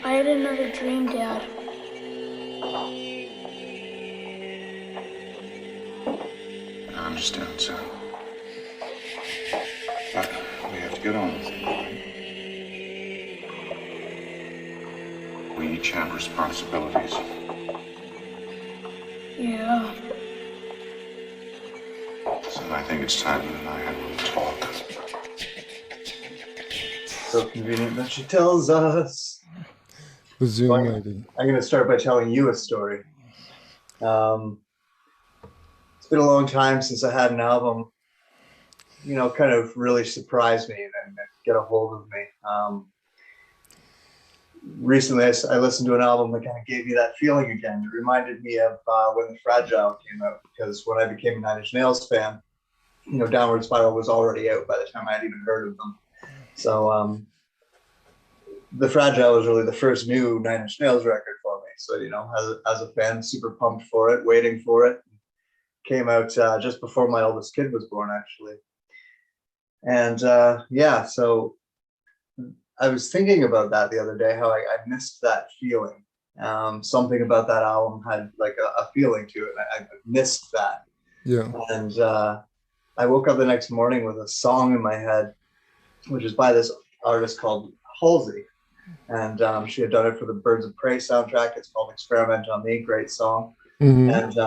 I had another dream, Dad. I understand, son. But we have to get on with it, right? We each have responsibilities. Yeah. So I think it's time you and I had a little talk. So convenient that she tells us. The Zoom lady. I'm going to start by telling you a story. It's been a long time since I had an album, kind of really surprise me and get a hold of me. Recently, I listened to an album that kind of gave me that feeling again. It reminded me of when The Fragile came out, because when I became a Nine Inch Nails fan, Downward Spiral was already out by the time I'd even heard of them. So The Fragile was really the first new Nine Inch Nails record for me. So, as a fan, super pumped for it, waiting for it. Came out just before my oldest kid was born, actually. And so I was thinking about that the other day, how I missed that feeling. Something about that album had like a feeling to it. I missed that. Yeah. And I woke up the next morning with a song in my head, which is by this artist called Halsey. And she had done it for the Birds of Prey soundtrack. It's called Experiment on Me. Great song. Mm-hmm. And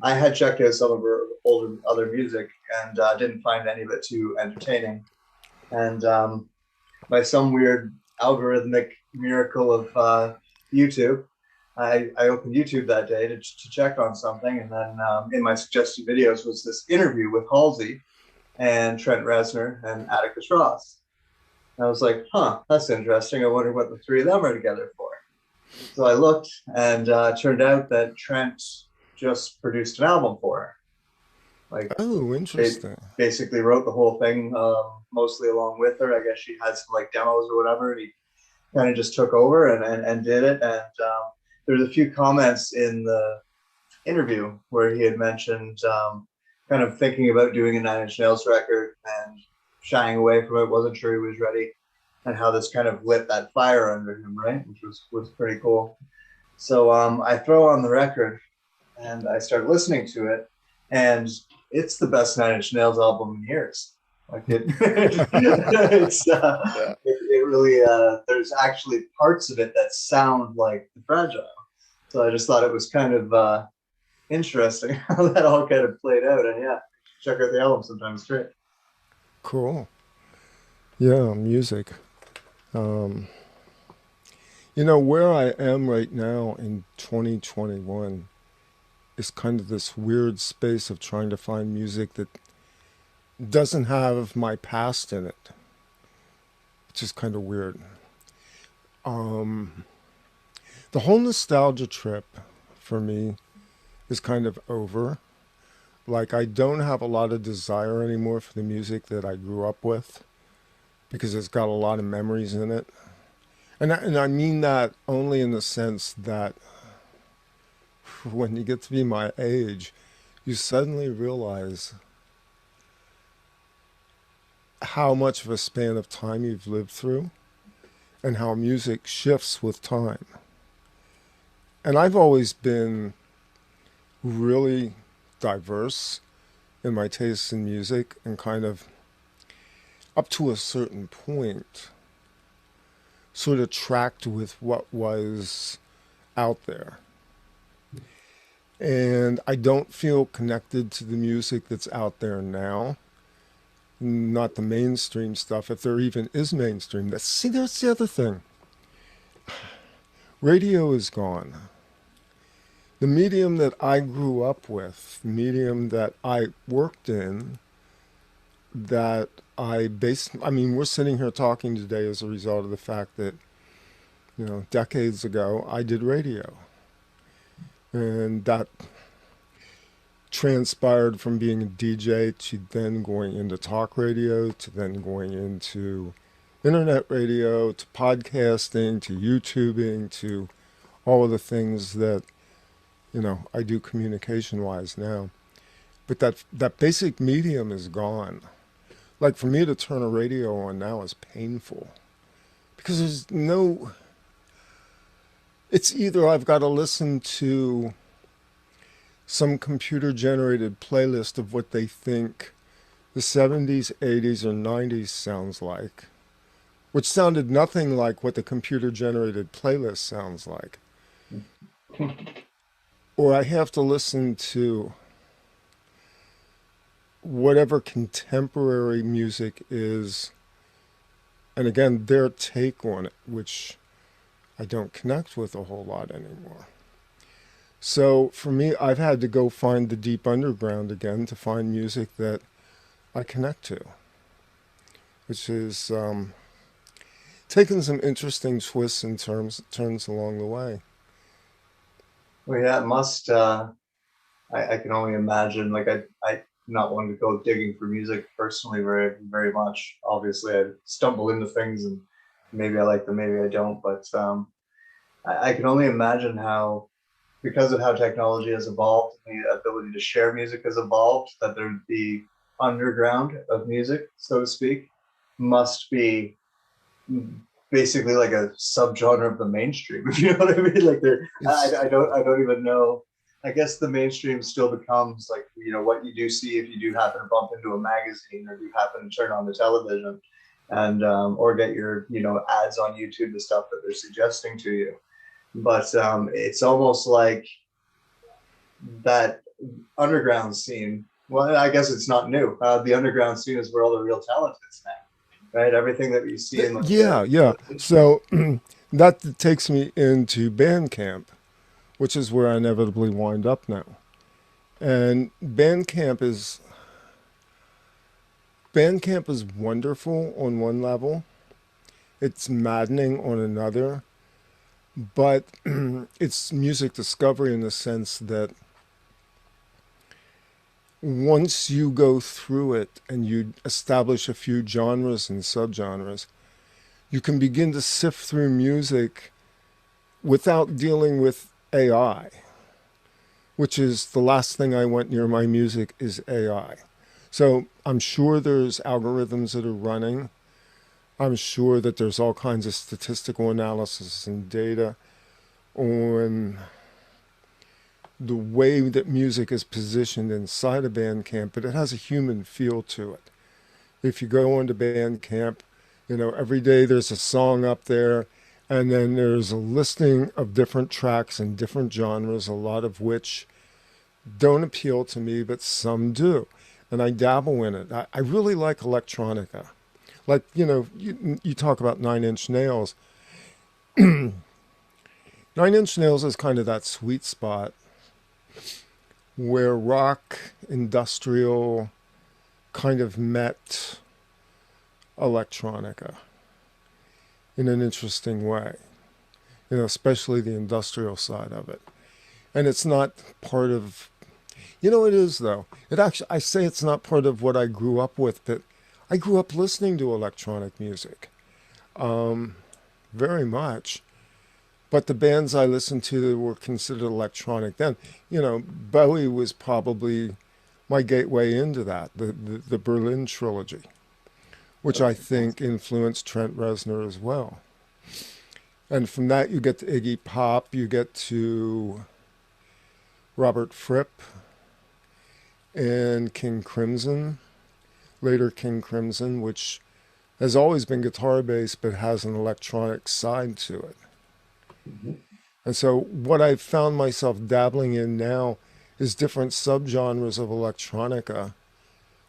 I had checked out some of her other music and didn't find any of it too entertaining. And by some weird algorithmic miracle of YouTube, I opened YouTube that day to check on something. And then in my suggested videos was this interview with Halsey and Trent Reznor and Atticus Ross. And I was like, that's interesting. I wonder what the three of them are together for. So I looked, and it turned out that Trent just produced an album for her. Like, oh, interesting. Basically wrote the whole thing, mostly along with her. I guess she had some like demos or whatever, and he kind of just took over and did it. And there's a few comments in the interview where he had mentioned kind of thinking about doing a Nine Inch Nails record and shying away from it, wasn't sure he was ready, and how this kind of lit that fire under him, right? Which was pretty cool. So I throw on the record and I start listening to it, and it's the best Nine Inch Nails album in years. Like it, it really, there's actually parts of it that sound like The Fragile. So I just thought it was kind of interesting how that all kind of played out. And yeah, check out the album sometime. It's great. Cool. Yeah, music. Where I am right now in 2021 is kind of this weird space of trying to find music that doesn't have my past in it, which is kind of weird. The whole nostalgia trip for me is kind of over. Like, I don't have a lot of desire anymore for the music that I grew up with, because it's got a lot of memories in it. And I mean that only in the sense that when you get to be my age, you suddenly realize how much of a span of time you've lived through and how music shifts with time. And I've always been really diverse in my tastes in music, and kind of up to a certain point sort of tracked with what was out there. And I don't feel connected to the music that's out there now. Not the mainstream stuff, if there even is mainstream. That's the other thing. Radio is gone. The medium that I grew up with, the medium that I worked in, that we're sitting here talking today as a result of the fact that, decades ago, I did radio. And that transpired from being a DJ to then going into talk radio, to then going into internet radio, to podcasting, to YouTubing, to all of the things that, I do communication-wise now. But that basic medium is gone. Like, for me to turn a radio on now is painful. because there's no, it's either I've got to listen to some computer generated playlist of what they think the 70s, 80s, or 90s sounds like, which sounded nothing like what the computer generated playlist sounds like. Or I have to listen to whatever contemporary music is, and again, their take on it, which I don't connect with a whole lot anymore. So for me, I've had to go find the deep underground again to find music that I connect to, which is taken some interesting twists and turns along the way. Well, yeah, it must. I can only imagine. Like I not one to go digging for music personally very much. Obviously, I stumble into things and maybe I like them, maybe I don't. But I can only imagine how, because of how technology has evolved, the ability to share music has evolved, that the underground of music, so to speak, must be basically like a subgenre of the mainstream, if you know what I mean. Like I don't even know. I guess the mainstream still becomes like, you know, what you do see if you do happen to bump into a magazine or you happen to turn on the television and or get your, you know, ads on YouTube, the stuff that they're suggesting to you. But it's almost like that underground scene. Well, I guess it's not new. The underground scene is where all the real talent is now, right? Everything that you see in like Yeah. So that takes me into BandCamp, which is where I inevitably wind up now. And Bandcamp is wonderful on one level. It's maddening on another. But it's music discovery in the sense that once you go through it and you establish a few genres and subgenres, you can begin to sift through music without dealing with AI, which is the last thing I want near my music is AI. So I'm sure there's algorithms that are running. I'm sure that there's all kinds of statistical analysis and data on the way that music is positioned inside a Bandcamp, but it has a human feel to it. If you go onto Bandcamp, you know, every day there's a song up there, and then there's a listing of different tracks and different genres, a lot of which don't appeal to me, but some do. And I dabble in it. I really like electronica. Like, you know, you talk about Nine Inch Nails. Nine Inch Nails is kind of that sweet spot where rock, industrial kind of met electronica in an interesting way, you know, especially the industrial side of it. And it's not part of, you know, it is though. It actually, I say it's not part of what I grew up with, but I grew up listening to electronic music, very much. But the bands I listened to were considered electronic then. You know, Bowie was probably my gateway into that, the Berlin trilogy, which I think influenced Trent Reznor as well. And from that you get to Iggy Pop, you get to Robert Fripp and King Crimson, later King Crimson, which has always been guitar-based but has an electronic side to it. And so what I've found myself dabbling in now is different subgenres of electronica.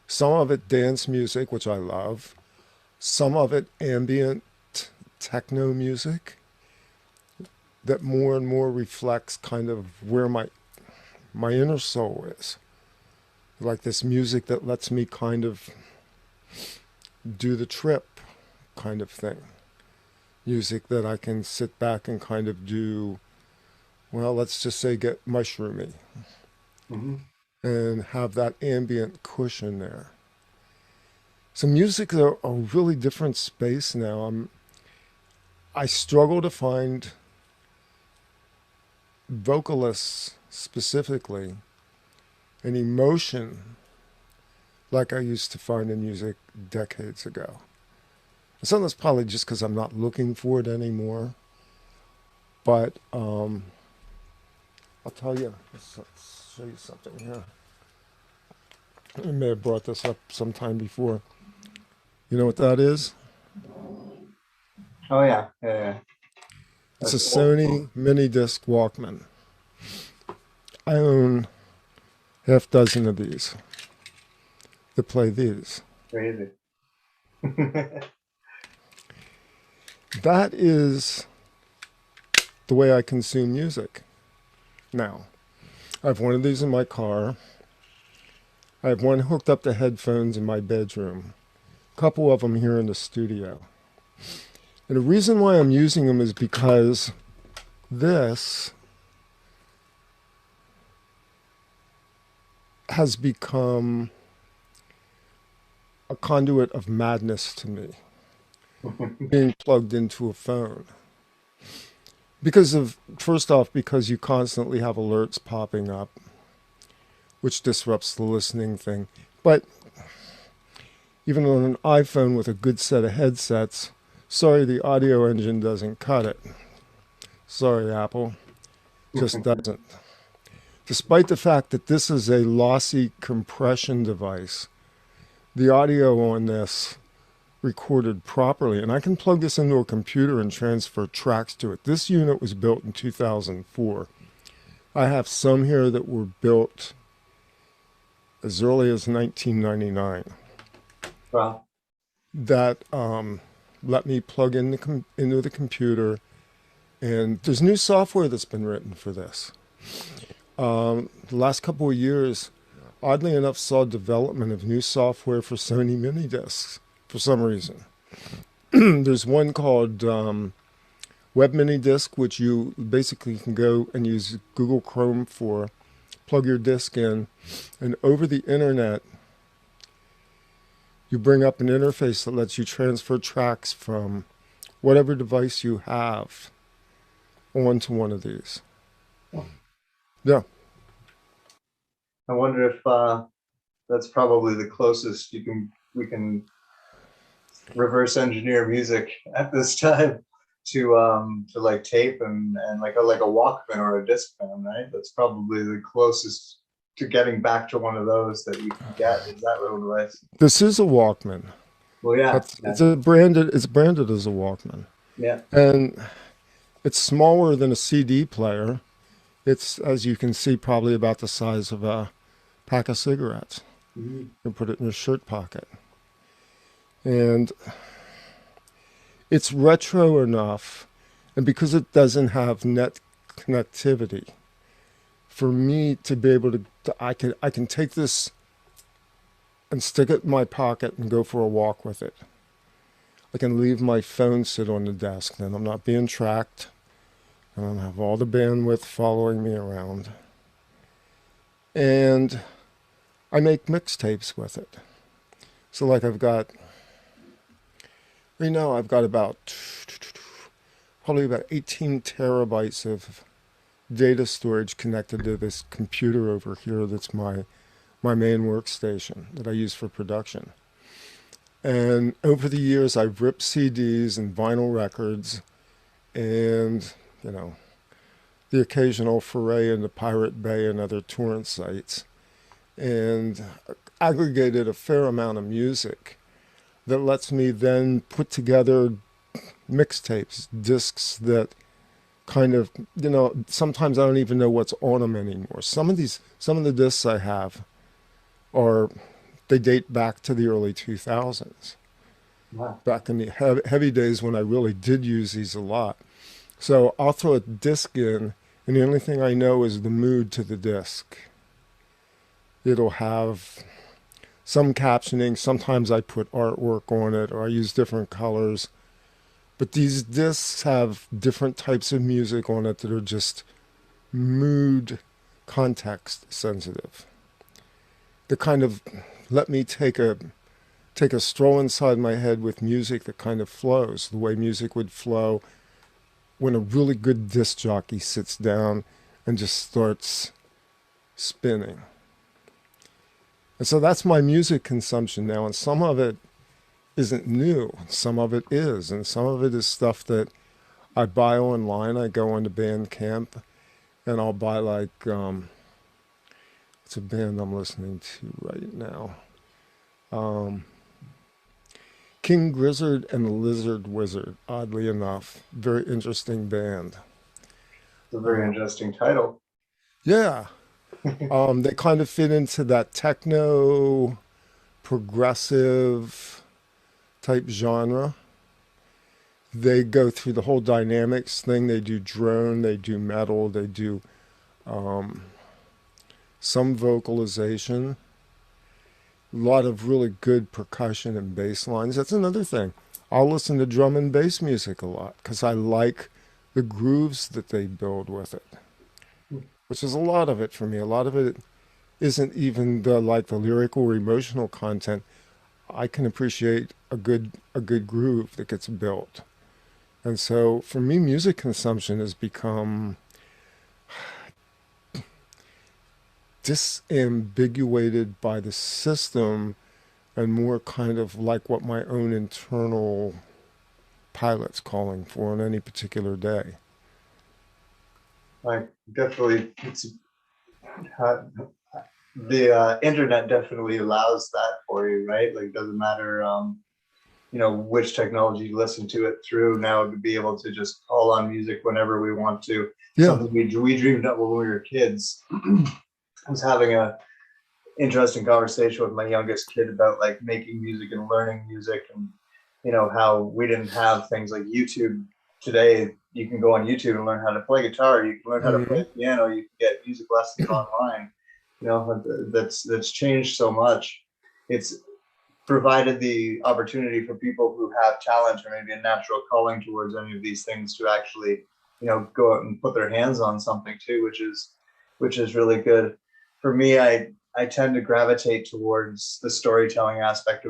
Some of it dance music, which I love. Some of it ambient techno music that more and more reflects kind of where my inner soul is. Like this music that lets me kind of do the trip kind of thing. Music that I can sit back and kind of do, well, let's just say get mushroomy and have that ambient cushion there. So music is a really different space now. I struggle to find vocalists specifically an emotion like I used to find in music decades ago. And some of that's probably just because I'm not looking for it anymore. But I'll tell you, let's show you something here. I may have brought this up sometime before. You know what that is? Oh yeah, yeah, yeah. It's a That's old school. Sony mini disc Walkman. I own half dozen of these that play these. Crazy. That is the way I consume music now. I have one of these in my car. I have one hooked up to headphones in my bedroom. A couple of them here in the studio. And the reason why I'm using them is because this has become a conduit of madness to me, being plugged into a phone. Because of, first off, because you constantly have alerts popping up, which disrupts the listening thing. But even on an iPhone with a good set of headsets, sorry, the audio engine doesn't cut it. Sorry, Apple, just doesn't. Despite the fact that this is a lossy compression device, the audio on this recorded properly, and I can plug this into a computer and transfer tracks to it. This unit was built in 2004. I have some here that were built as early as 1999 Wow. that let me plug in into the computer, and there's new software that's been written for this. The last couple of years, oddly enough, saw development of new software for Sony mini discs for some reason. There's one called Web Mini Disc, which you basically can go and use Google Chrome for, plug your disc in, and over the internet, you bring up an interface that lets you transfer tracks from whatever device you have onto one of these. Yeah. I wonder if that's probably the closest we can reverse engineer music at this time to like tape and like a Walkman or a Discman, right? That's probably the closest to getting back to one of those that you can get, is that little device. This is a Walkman. Well, yeah, It's branded as a Walkman. yeah. And it's smaller than a CD player. It's, as you can see, probably about the size of a pack of cigarettes. Mm-hmm. You can put it in your shirt pocket. And it's retro enough, and because it doesn't have net connectivity, for me to be able to I can take this and stick it in my pocket and go for a walk with it. I can leave my phone sit on the desk, and I'm not being tracked. I don't have all the bandwidth following me around. And I make mixtapes with it. So like I've got probably about 18 terabytes of data storage connected to this computer over here that's my main workstation that I use for production. And over the years, I've ripped CDs and vinyl records and, the occasional foray into Pirate Bay and other torrent sites, and aggregated a fair amount of music that lets me then put together mixtapes, discs that kind of, sometimes I don't even know what's on them anymore. Some of the discs I have they date back to the early 2000s. Wow. Back in the heavy days when I really did use these a lot. So I'll throw a disc in, and the only thing I know is the mood to the disc. It'll have some captioning. Sometimes I put artwork on it, or I use different colors. But these discs have different types of music on it that are just mood context sensitive. They kind of let me take a stroll inside my head with music that kind of flows the way music would flow when a really good disc jockey sits down and just starts spinning. And so that's my music consumption now, and some of it isn't new. Some of it is, and some of it is stuff that I buy online. I go onto BandCamp and I'll buy like it's a band I'm listening to right now. King Gizzard and the Lizard Wizard, oddly enough. Very interesting band. It's a very interesting title. Yeah. They kind of fit into that techno, progressive type genre. They go through the whole dynamics thing. They do drone, they do metal, they do some vocalization. A lot of really good percussion and bass lines. That's another thing. I'll listen to drum and bass music a lot because I like the grooves that they build with it, which is a lot of it for me. A lot of it isn't even the lyrical or emotional content. I can appreciate a good groove that gets built. And so for me, music consumption has become disambiguated by the system and more kind of like what my own internal pilot's calling for on any particular day. Like definitely, the internet definitely allows that for you, right? Like, doesn't matter, which technology you listen to it through now, to be able to just call on music whenever we want to. Yeah. Something we dreamed up when we were kids. I was having a interesting conversation with my youngest kid about like making music and learning music, and how we didn't have things like YouTube. Today you can go on YouTube and learn how to play guitar, you can learn how to play piano, you can get music lessons online. That's changed so much. It's provided the opportunity for people who have talent or maybe a natural calling towards any of these things to actually go out and put their hands on something too, which is really good. For me, I tend to gravitate towards the storytelling aspect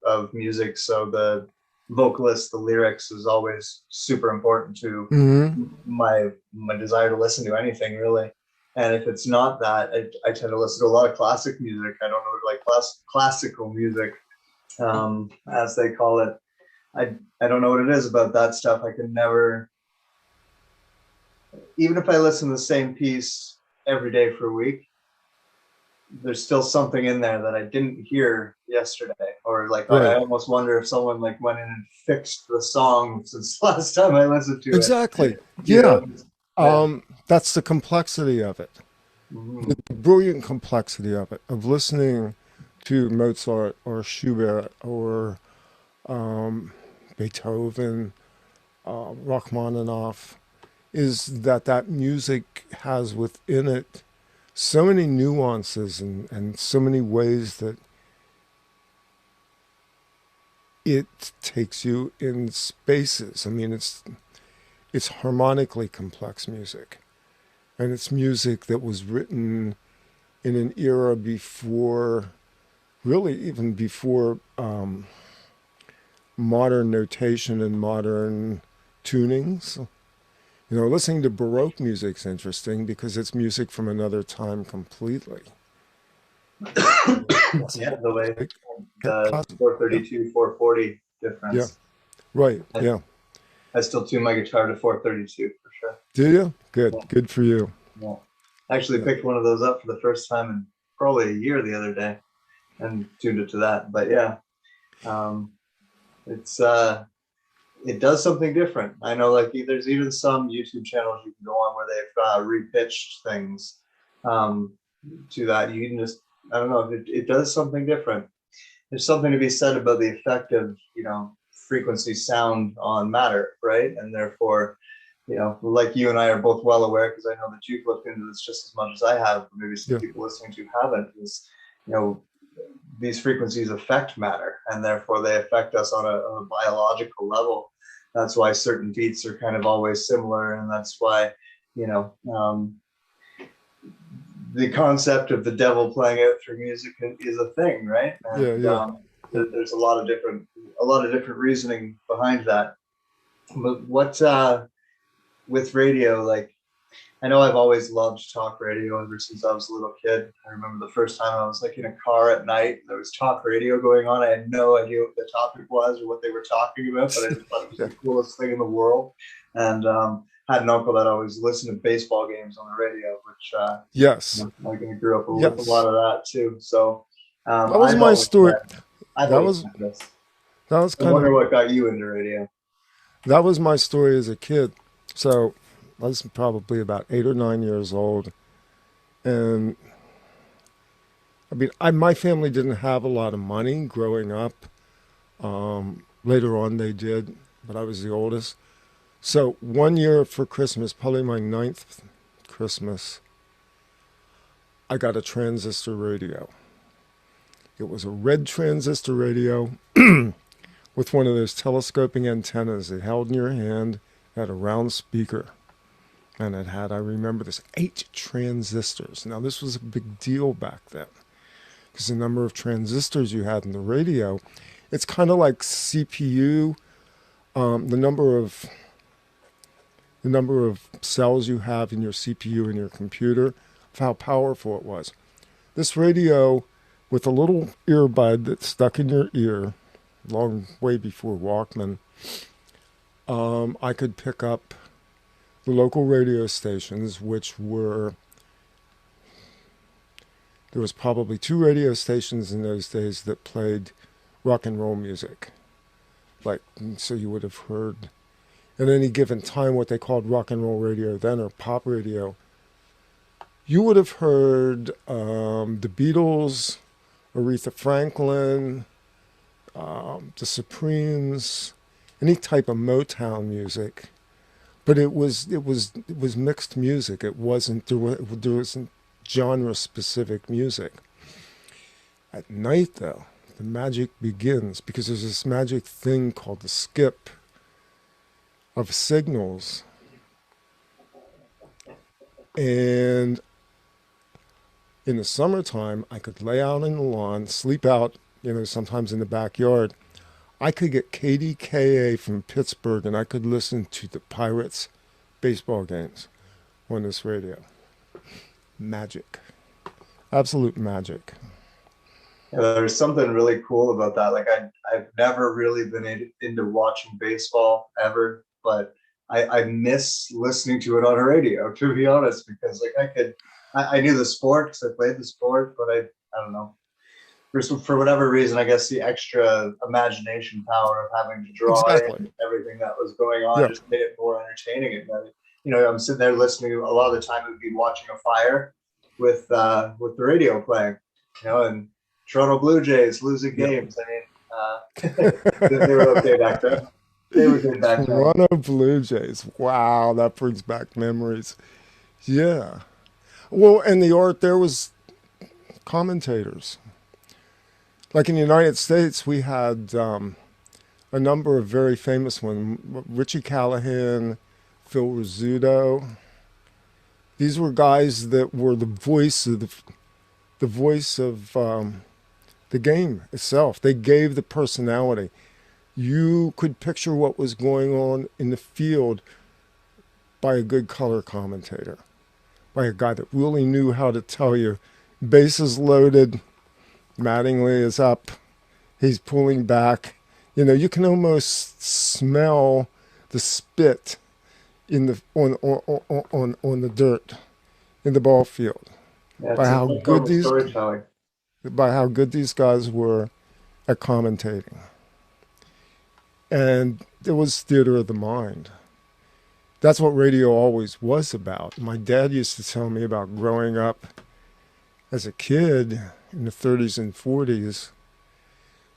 of music. So the vocalist, the lyrics is always super important to my desire to listen to anything, really. And if it's not that, I tend to listen to a lot of classic music. I don't know, like classical music, as they call it. I don't know what it is about that stuff. I can never, even if I listen to the same piece every day for a week, there's still something in there that I didn't hear yesterday, or like right. I almost wonder if someone like went in and fixed the song since last time I listened to it. Exactly. Yeah. That's the complexity of it. The brilliant complexity of it, of listening to Mozart or Schubert or Beethoven, Rachmaninoff, is that music has within it so many nuances and so many ways that it takes you in spaces. I mean, it's harmonically complex music. And it's music that was written in an era before, really even before modern notation and modern tunings. Listening to Baroque music's interesting because it's music from another time completely. Yeah, the way the 432, 440 difference. Yeah, right, yeah. I still tune my guitar to 432 for sure. Do you? Good, good for you. Yeah. I actually picked one of those up for the first time in probably a year the other day and tuned it to that. But yeah, it does something different. I know, like, there's even some YouTube channels you can go on where they've repitched things to that. You can just, I don't know, it does something different. There's something to be said about the effect of, frequency sound on matter, right? And therefore, like you and I are both well aware, because I know that you've looked into this just as much as I have, but maybe some people listening to haven't, is, these frequencies affect matter, and therefore they affect us on a biological level. That's why certain beats are kind of always similar, and that's why, the concept of the devil playing out through music is a thing, right? And, there's a lot of different reasoning behind that. But what with radio, like, I know I've always loved talk radio ever since I was a little kid. I remember the first time I was like in a car at night, there was talk radio going on. I had no idea what the topic was or what they were talking about, but I just thought it was Yeah. the coolest thing in the world. And had an uncle that always listened to baseball games on the radio, which Yes. I grew up with a lot Yes. of that too. So That was I've my always story. had, I've That always was had this. that was I kind of wonder what got you into radio. that was my story as a kid. So I was probably about 8 or 9 years old, and I mean, my family didn't have a lot of money growing up. Later on, they did, but I was the oldest. So one year for Christmas, probably my ninth Christmas, I got a transistor radio. It was a red transistor radio with one of those telescoping antennas that held in your hand, had a round speaker, and it had, I remember this, 8 transistors. Now this was a big deal back then, because the number of transistors you had in the radio, it's kind of like CPU, the number of cells you have in your CPU in your computer, of how powerful it was. This radio with a little earbud that stuck in your ear, long way before Walkman, I could pick up the local radio stations, which were, there was probably 2 radio stations in those days that played rock and roll music. Like, so you would have heard at any given time what they called rock and roll radio then, or pop radio. You would have heard the Beatles, Aretha Franklin, the Supremes, any type of Motown music, but it was mixed music. It wasn't, there wasn't genre specific music. At night though, the magic begins, because there's this magic thing called the skip of signals, and in the summertime, I could lay out in the lawn, sleep out, sometimes in the backyard. I could get KDKA from Pittsburgh, and I could listen to the Pirates baseball games on this radio. Magic. Absolute magic. Yeah, there's something really cool about that. Like I've never really been into watching baseball ever, but I miss listening to it on a radio, to be honest, because like I knew the sport because I played the sport, but I don't know. For whatever reason, I guess the extra imagination power of having to draw Exactly. in everything that was going on Yeah. just made it more entertaining. And I'm sitting there listening. A lot of the time, it would be watching a fire with the radio playing, and Toronto Blue Jays losing games. I mean, they were okay back then. They were good back then. Toronto Blue Jays. Wow, that brings back memories. Yeah. Well, and the art there was commentators. Like in the United States, we had a number of very famous ones. Richie Callahan, Phil Rizzuto. These were guys that were the voice of the game itself. They gave the personality. You could picture what was going on in the field by a good color commentator, by a guy that really knew how to tell you, bases loaded, Mattingly is up, he's pulling back. You can almost smell the spit in the on the dirt in the ball field. Yeah, by how good these storytelling. by how good these guys were at commentating. And it was theater of the mind. That's what radio always was about. My dad used to tell me about growing up as a kid in the 30s and 40s,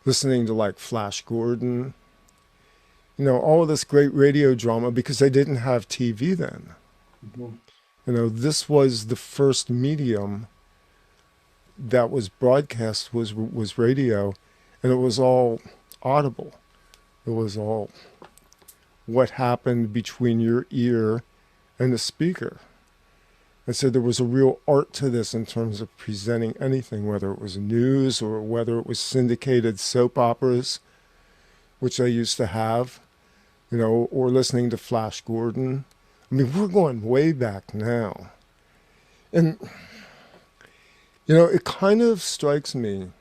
listening to like Flash Gordon, all of this great radio drama, because they didn't have TV then. Mm-hmm. This was the first medium that was broadcast was radio, and it was all audible. It was all what happened between your ear and the speaker. And so there was a real art to this in terms of presenting anything, whether it was news or whether it was syndicated soap operas, which I used to have, or listening to Flash Gordon. I mean, we're going way back now. And, it kind of strikes me,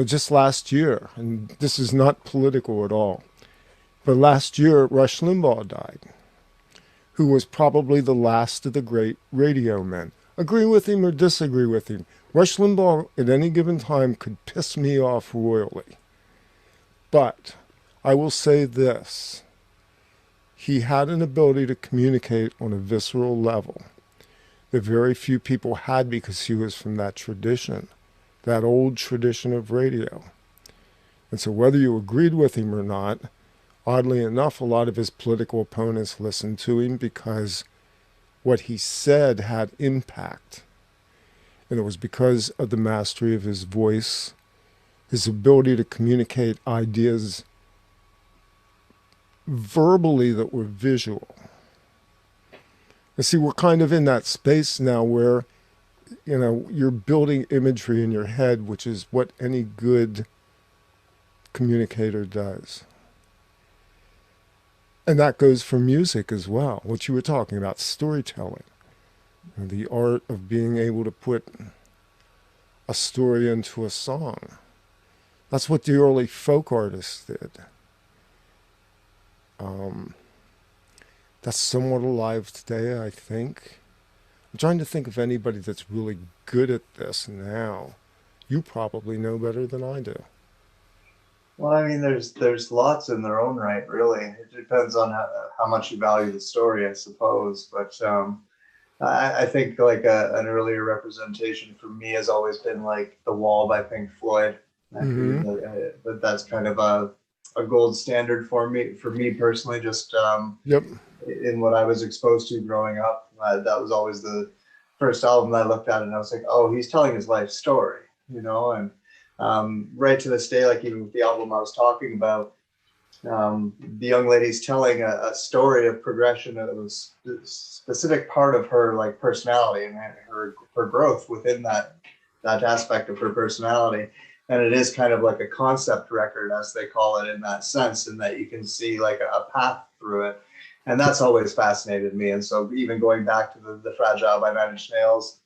just last year, and this is not political at all, but last year Rush Limbaugh died, who was probably the last of the great radio men. Agree with him or disagree with him, Rush Limbaugh at any given time could piss me off royally. But I will say this. He had an ability to communicate on a visceral level that very few people had because he was from that tradition, that old tradition of radio. And so whether you agreed with him or not, oddly enough, a lot of his political opponents listened to him because what he said had impact. And it was because of the mastery of his voice, his ability to communicate ideas verbally that were visual. And see, we're kind of in that space now where, you're building imagery in your head, which is what any good communicator does. And that goes for music as well, what you were talking about, storytelling. The art of being able to put a story into a song. That's what the early folk artists did. That's somewhat alive today, I think. I'm trying to think of anybody that's really good at this now. You probably know better than I do. Well, I mean, there's lots in their own right, really. It depends on how much you value the story, I suppose. But I think like an earlier representation for me has always been like The Wall by Pink Floyd. I feel that that's kind of a gold standard for me personally, just Yep. in what I was exposed to growing up. That was always the first album I looked at, and I was like, oh, he's telling his life story, and right to this day, like even with the album I was talking about, the young lady's telling a story of progression of a specific part of her like personality and her growth within that aspect of her personality. And it is kind of like a concept record, as they call it, in that sense, in that you can see like a path through it. And that's always fascinated me. And so even going back to the Fragile by Nine Inch Nails,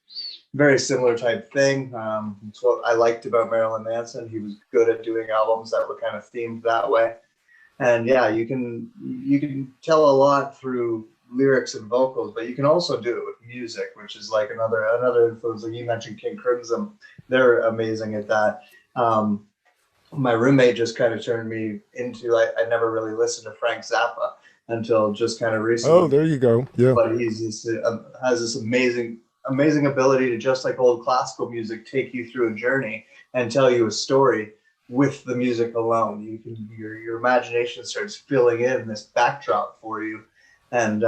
very similar type thing. It's what I liked about Marilyn Manson. He was good at doing albums that were kind of themed that way. And yeah, you can tell a lot through lyrics and vocals, but you can also do it with music, which is like another influence. Like you mentioned King Crimson, they're amazing at that. My roommate just kind of turned me into, I never really listened to Frank Zappa until just kind of recently. Oh, there you go. Yeah. But he's has this amazing ability to, just like old classical music, take you through a journey and tell you a story with the music alone. Your imagination starts filling in this backdrop for you. And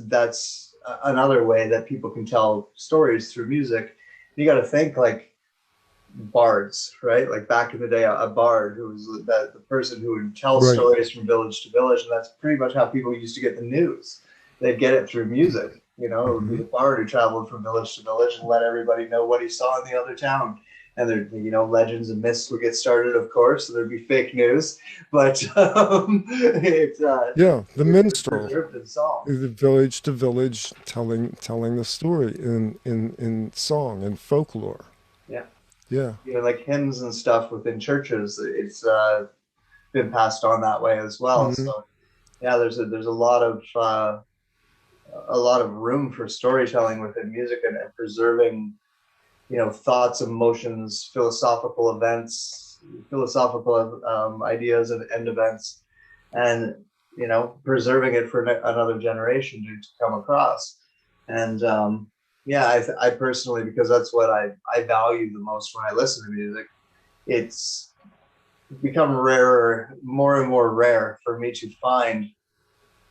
that's another way that people can tell stories through music. You got to think like bards, right? Like back in the day, a bard who was the person who would tell stories from village to village, and that's pretty much how people used to get the news. They'd get it through music. It would be the bard who traveled from village to village and let everybody know what he saw in the other town. And there'd be, legends and myths would get started, of course. So there'd be fake news, but it's the minstrel, preserved in song. The village to village telling the story in song and folklore. Yeah. Like hymns and stuff within churches, it's been passed on that way as well. Mm-hmm. So yeah, there's a lot of room for storytelling within music and preserving, thoughts, emotions, philosophical events, ideas and events, and preserving it for another generation to come across. And I personally, because that's what I value the most when I listen to music, it's become rarer, more and more rare for me to find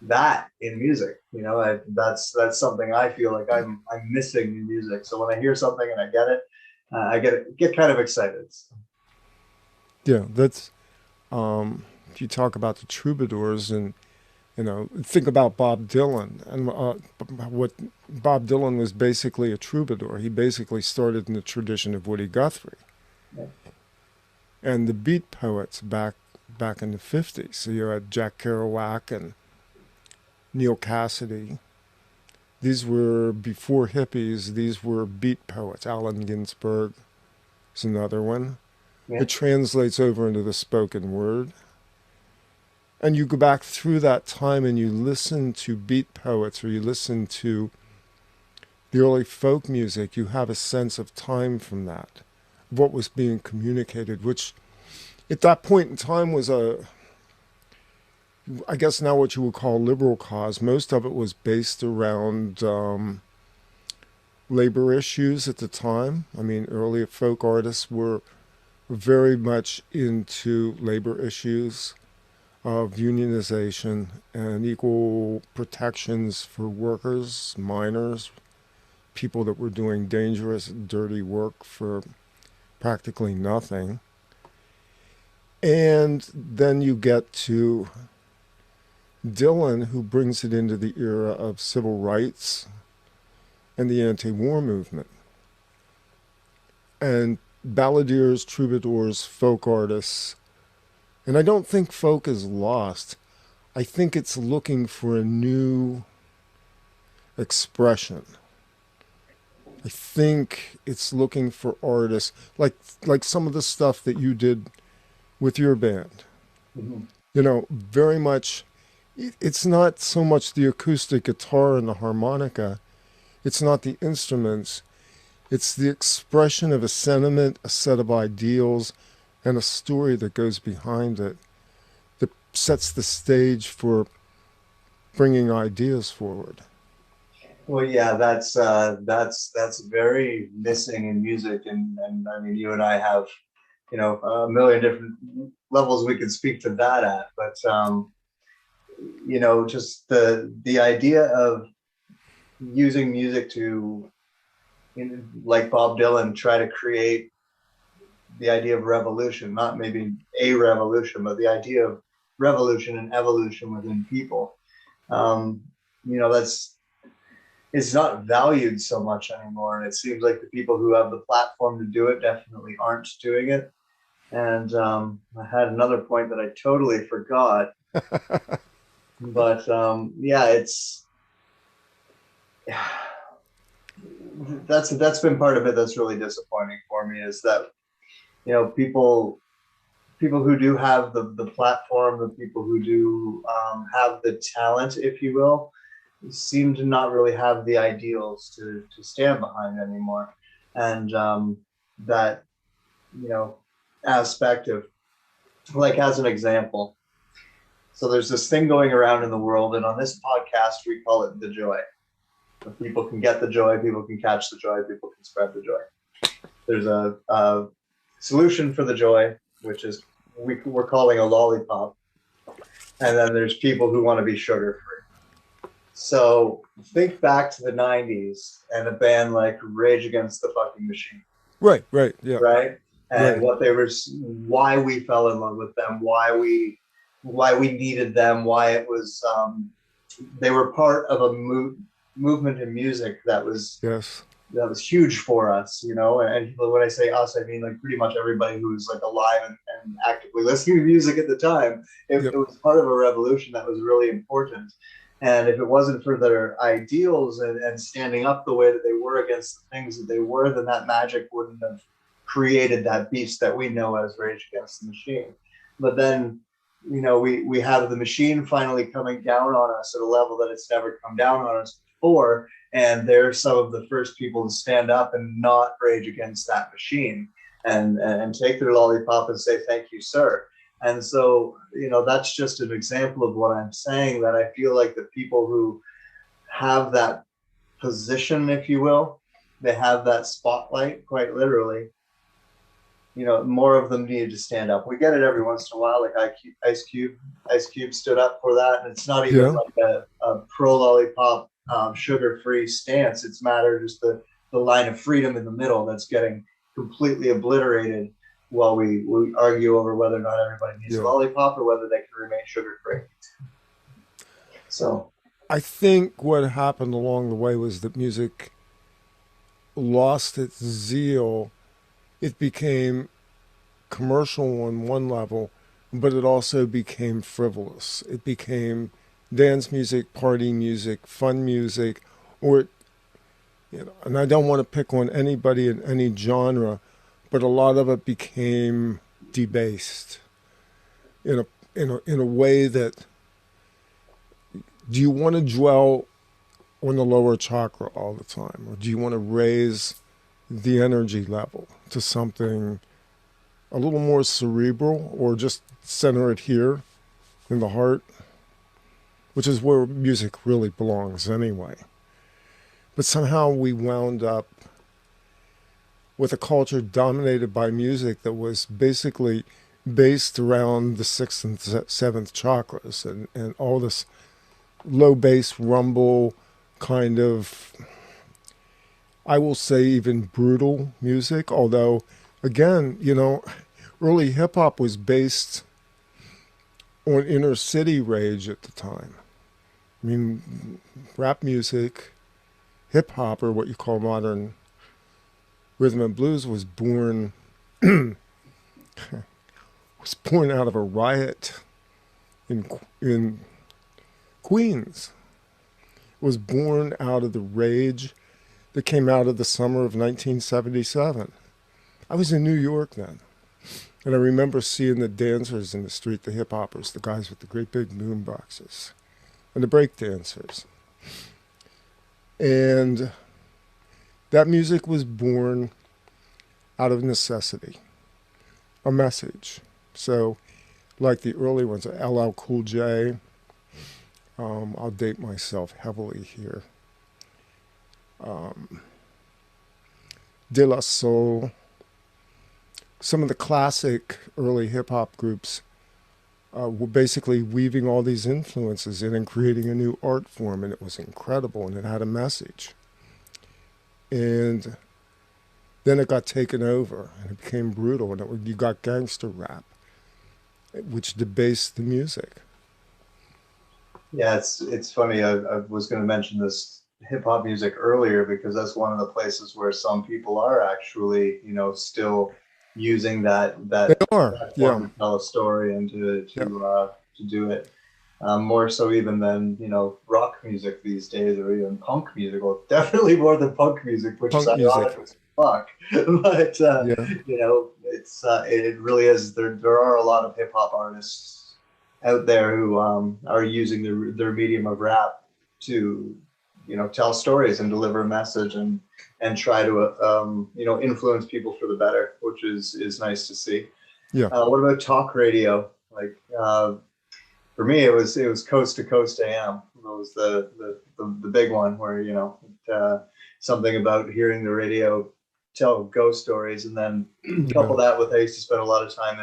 that in music. That's something I feel like I'm missing in music. So when I hear something and I get kind of excited. Yeah, that's if you talk about the troubadours and think about Bob Dylan and what Bob Dylan was basically a troubadour. He basically started in the tradition of Woody Guthrie and the beat poets back in the 50s. So you had Jack Kerouac Neil Cassidy. These were before hippies. These were beat poets. Allen Ginsberg is another one. Yeah. It translates over into the spoken word. And you go back through that time and you listen to beat poets, or you listen to the early folk music, you have a sense of time from that, what was being communicated, which at that point in time was I guess now what you would call liberal cause. Most of it was based around labor issues at the time. I mean, early folk artists were very much into labor issues of unionization and equal protections for workers, miners, people that were doing dangerous, dirty work for practically nothing. And then you get to Dylan, who brings it into the era of civil rights and the anti-war movement. And balladeers, troubadours, folk artists. And I don't think folk is lost. I think it's looking for a new expression. I think it's looking for artists like some of the stuff that you did with your band. Mm-hmm. You know, very much, it's not so much the acoustic guitar and the harmonica. It's not the instruments. It's the expression of a sentiment, a set of ideals, and a story that goes behind it that sets the stage for bringing ideas forward. Well, yeah, that's very missing in music, and I mean, you and I have, you know, a million different levels we could speak to that at, but you know, just the idea of using music to, you know, like Bob Dylan, try to create the idea of revolution, not maybe a revolution, but the idea of revolution and evolution within people. You know, it's not valued so much anymore. And it seems like the people who have the platform to do it definitely aren't doing it. And I had another point that I totally forgot. But yeah, that's been part of it that's really disappointing for me, is that, you know, people who do have the platform, the people who do have the talent, if you will, seem to not really have the ideals to stand behind anymore. And that, you know, aspect of, like, as an example, so there's this thing going around in the world, and on this podcast we call it the joy. So people can get the joy, people can catch the joy, people can spread the joy. There's a solution for the joy, which is we're calling a lollipop, and then there's people who want to be sugar free. So think back to the 90s and a band like Rage Against the Fucking Machine. Right, yeah. Right? And right. what they were, why we fell in love with them, why we needed them, why it was, they were part of a movement in music that was huge for us, you know. And when I say us, I mean like pretty much everybody who was like alive and actively listening to music at the time. It was part of a revolution that was really important. And if it wasn't for their ideals and standing up the way that they were against the things that they were, then that magic wouldn't have created that beast that we know as Rage Against the Machine. But then, you know, we have the machine finally coming down on us at a level that it's never come down on us before, and they're some of the first people to stand up and not rage against that machine and take their lollipop and say thank you, sir. And so, you know, that's just an example of what I'm saying, that I feel like the people who have that position, if you will, they have that spotlight, quite literally, you know, more of them need to stand up. We get it every once in a while, like Ice Cube stood up for that, and it's not even like a pro lollipop sugar-free stance. It's matter just the line of freedom in the middle that's getting completely obliterated while we argue over whether or not everybody needs a lollipop or whether they can remain sugar-free. So I think what happened along the way was that music lost its zeal. It became commercial on one level, but it also became frivolous. It became dance music, party music, fun music, or, and I don't want to pick on anybody in any genre, but a lot of it became debased in a way that, do you want to dwell on the lower chakra all the time, or do you want to raise the energy level to something a little more cerebral, or just center it here in the heart, which is where music really belongs anyway. But somehow we wound up with a culture dominated by music that was basically based around the sixth and seventh chakras, and all this low bass rumble kind of, I will say, even brutal music. Although, again, early hip hop was based on inner city rage at the time. I mean, rap music, hip hop, or what you call modern rhythm and blues, was born out of a riot in Queens. It was born out of the rage that came out of the summer of 1977. I was in New York then, and I remember seeing the dancers in the street, the hip hoppers, the guys with the great big boom boxes, and the break dancers. And that music was born out of necessity, a message. So, like the early ones, LL Cool J, I'll date myself heavily here. De La Soul, some of the classic early hip-hop groups were basically weaving all these influences in and creating a new art form, and it was incredible, and it had a message. And then it got taken over, and it became brutal, and you got gangster rap, which debased the music. Yeah, it's funny. I was going to mention this hip hop music earlier because that's one of the places where some people are actually, still using that They are, form to tell a story and to do it. More so even than rock music these days, or even punk music. Well, definitely more than punk music, which is ironic as fuck. But it really is. There are a lot of hip hop artists out there who are using their medium of rap to tell stories and deliver a message and try to influence people for the better, which is nice to see. Yeah. What about talk radio? Like for me, it was Coast to Coast AM. It was the big one where something about hearing the radio tell ghost stories, and then couple that with, I used to spend a lot of time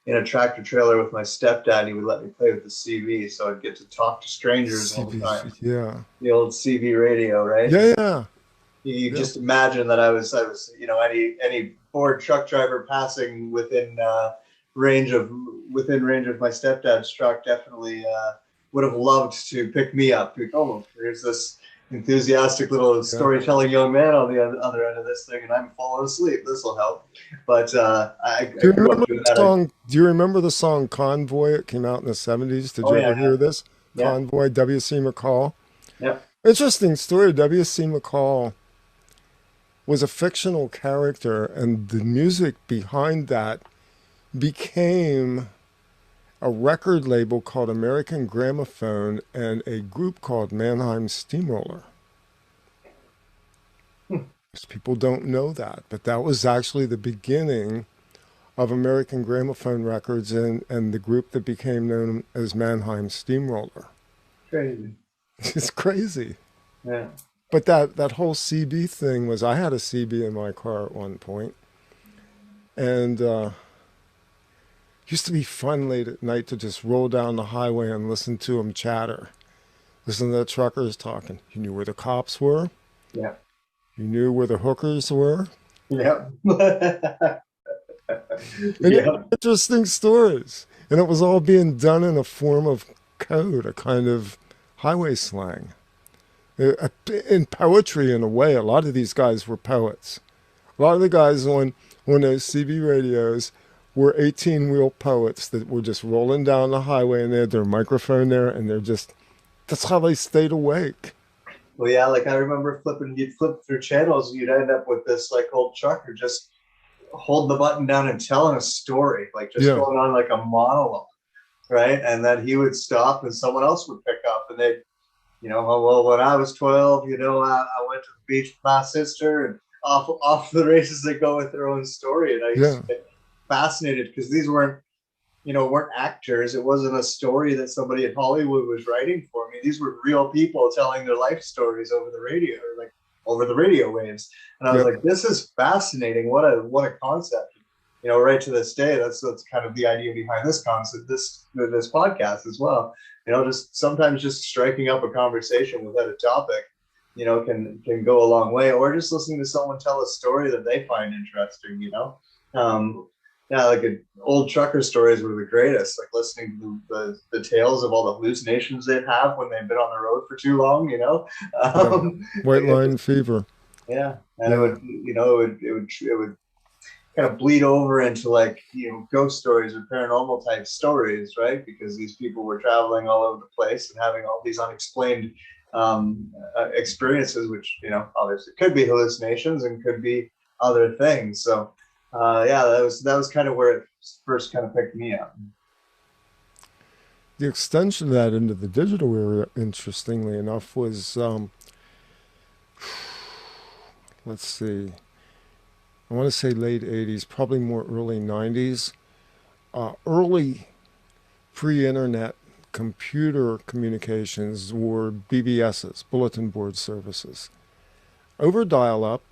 in a tractor trailer with my stepdad. He would let me play with the CV, so I'd get to talk to strangers all the time. Yeah. The old CV radio, right? Yeah. You just imagine that I was any bored truck driver passing within range of my stepdad's truck definitely would have loved to pick me up. Oh, there's this enthusiastic little storytelling young man on the other end of this thing, and I'm falling asleep. This will help. But do you remember the song Convoy? It came out in the 70s. Did you ever hear this? Yeah. Convoy, WC McCall. Yeah. Interesting story. WC McCall was a fictional character, and the music behind that became a record label called American Gramophone and a group called Mannheim Steamroller. People don't know that, but that was actually the beginning of American Gramophone Records and the group that became known as Mannheim Steamroller. Crazy. It's crazy. Yeah. But that whole CB thing was, I had a CB in my car at one point, and used to be fun late at night to just roll down the highway and listen to them chatter. Listen to the truckers talking. You knew where the cops were. Yeah. You knew where the hookers were. Yeah. Interesting stories. And it was all being done in a form of code, a kind of highway slang. In poetry, in a way, a lot of these guys were poets. A lot of the guys on those CB radios were 18-wheel poets that were just rolling down the highway, and they had their microphone there, and they're just That's how they stayed awake. Well, yeah, like I remember you'd flip through channels, you'd end up with this like old trucker just holding the button down and telling a story, like just Yeah. going on like a monologue, right? And then he would stop and someone else would pick up and they'd, "Oh, well, when I was 12, I went to the beach with my sister," and off the races they go with their own story. And I used Yeah. to get fascinated because these weren't actors. It wasn't a story that somebody in Hollywood was writing for me. These were real people telling their life stories over the radio, or like over the radio waves. And I was Yep. like, this is fascinating. What a concept. Right to this day, that's kind of the idea behind this concept, this podcast as well. Just sometimes just striking up a conversation without a topic, can go a long way, or just listening to someone tell a story that they find interesting. Um, yeah, like old trucker stories were the greatest. Like listening to the tales of all the hallucinations they'd have when they've been on the road for too long. Yeah. Um, White line fever. yeah, and Yeah. it would kind of bleed over into like ghost stories or paranormal type stories, right? Because these people were traveling all over the place and having all these unexplained experiences, which obviously could be hallucinations and could be other things. So yeah, that was kind of where it first kind of picked me up. The extension of that into the digital era, interestingly enough, was let's see, I want to say late 80s, probably more early 90s. Early pre-internet computer communications were BBSs, bulletin board services, over dial-up.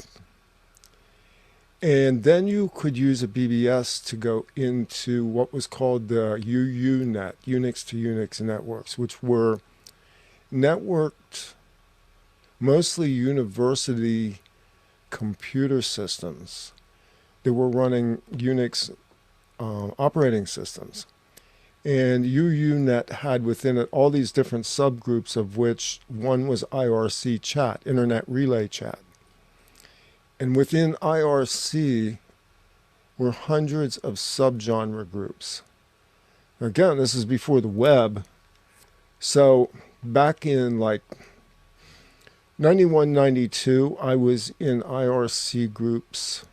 And then you could use a BBS to go into what was called the UUNet, Unix to Unix networks, which were networked, mostly university computer systems that were running Unix operating systems. And UUNet had within it all these different subgroups, of which one was IRC chat, Internet Relay Chat. And within IRC were hundreds of subgenre groups. Again, this is before the web. So back in like 91, 92, I was in IRC groups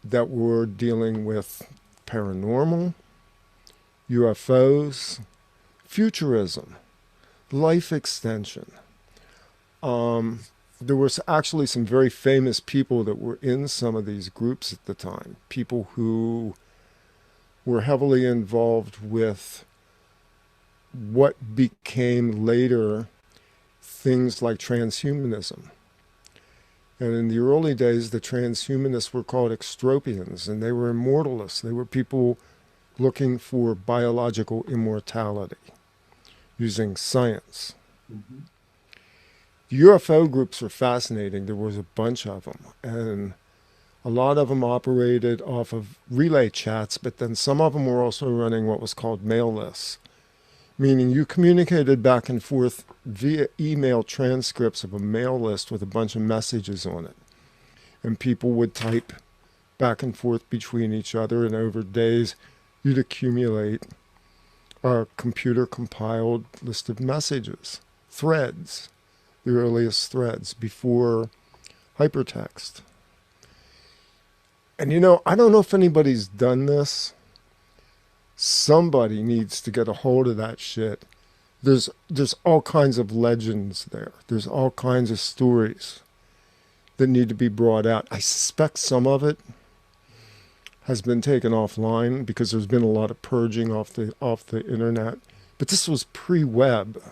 that were dealing with paranormal, UFOs, futurism, life extension. There was actually some very famous people that were in some of these groups at the time. People who were heavily involved with what became later things like transhumanism. And in the early days, the transhumanists were called extropians, and they were immortalists. They were people looking for biological immortality using science. Mm-hmm. The UFO groups were fascinating. There was a bunch of them, and a lot of them operated off of relay chats, but then some of them were also running what was called mail lists, meaning you communicated back and forth via email transcripts of a mail list with a bunch of messages on it. And people would type back and forth between each other, and over days you'd accumulate a computer-compiled list of messages, threads, the earliest threads before hypertext. And I don't know if anybody's done this. Somebody needs to get a hold of that shit. There's all kinds of legends there. There's all kinds of stories that need to be brought out. I suspect some of it has been taken offline because there's been a lot of purging off the internet. But this was pre-web.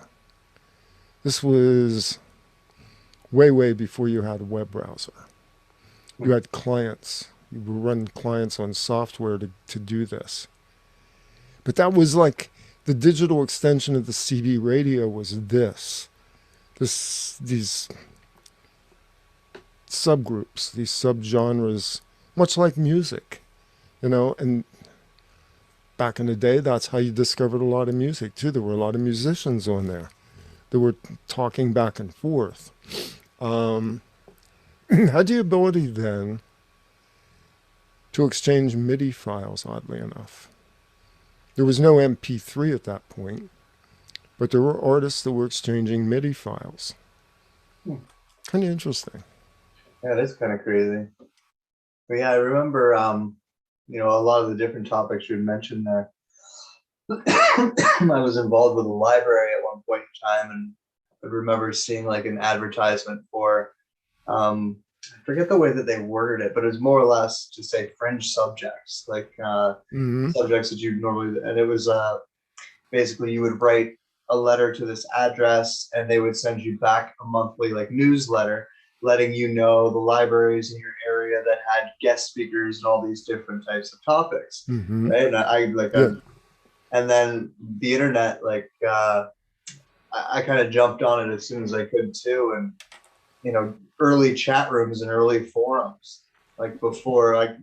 This was way, way before you had a web browser. You had clients. You would run clients on software to do this. But that was like the digital extension of the CD radio was these subgroups, these subgenres, much like music, and back in the day, that's how you discovered a lot of music too. There were a lot of musicians on there. They were talking back and forth. Had the ability then to exchange MIDI files, oddly enough. There was no MP3 at that point. but there were artists that were exchanging MIDI files. Kind of interesting. Yeah, it is kind of crazy. But yeah, I remember, you know, a lot of the different topics you mentioned there. I was involved with a library at one point in time, and I remember seeing like an advertisement for, I forget the way that they worded it, but it was more or less to say fringe subjects, like subjects that you normally, and it was basically you would write a letter to this address, and they would send you back a monthly like newsletter letting you know the libraries in your area that had guest speakers and all these different types of topics, right? And I like, and then the internet, like I kind of jumped on it as soon as I could too, and you know, early chat rooms and early forums, like before, like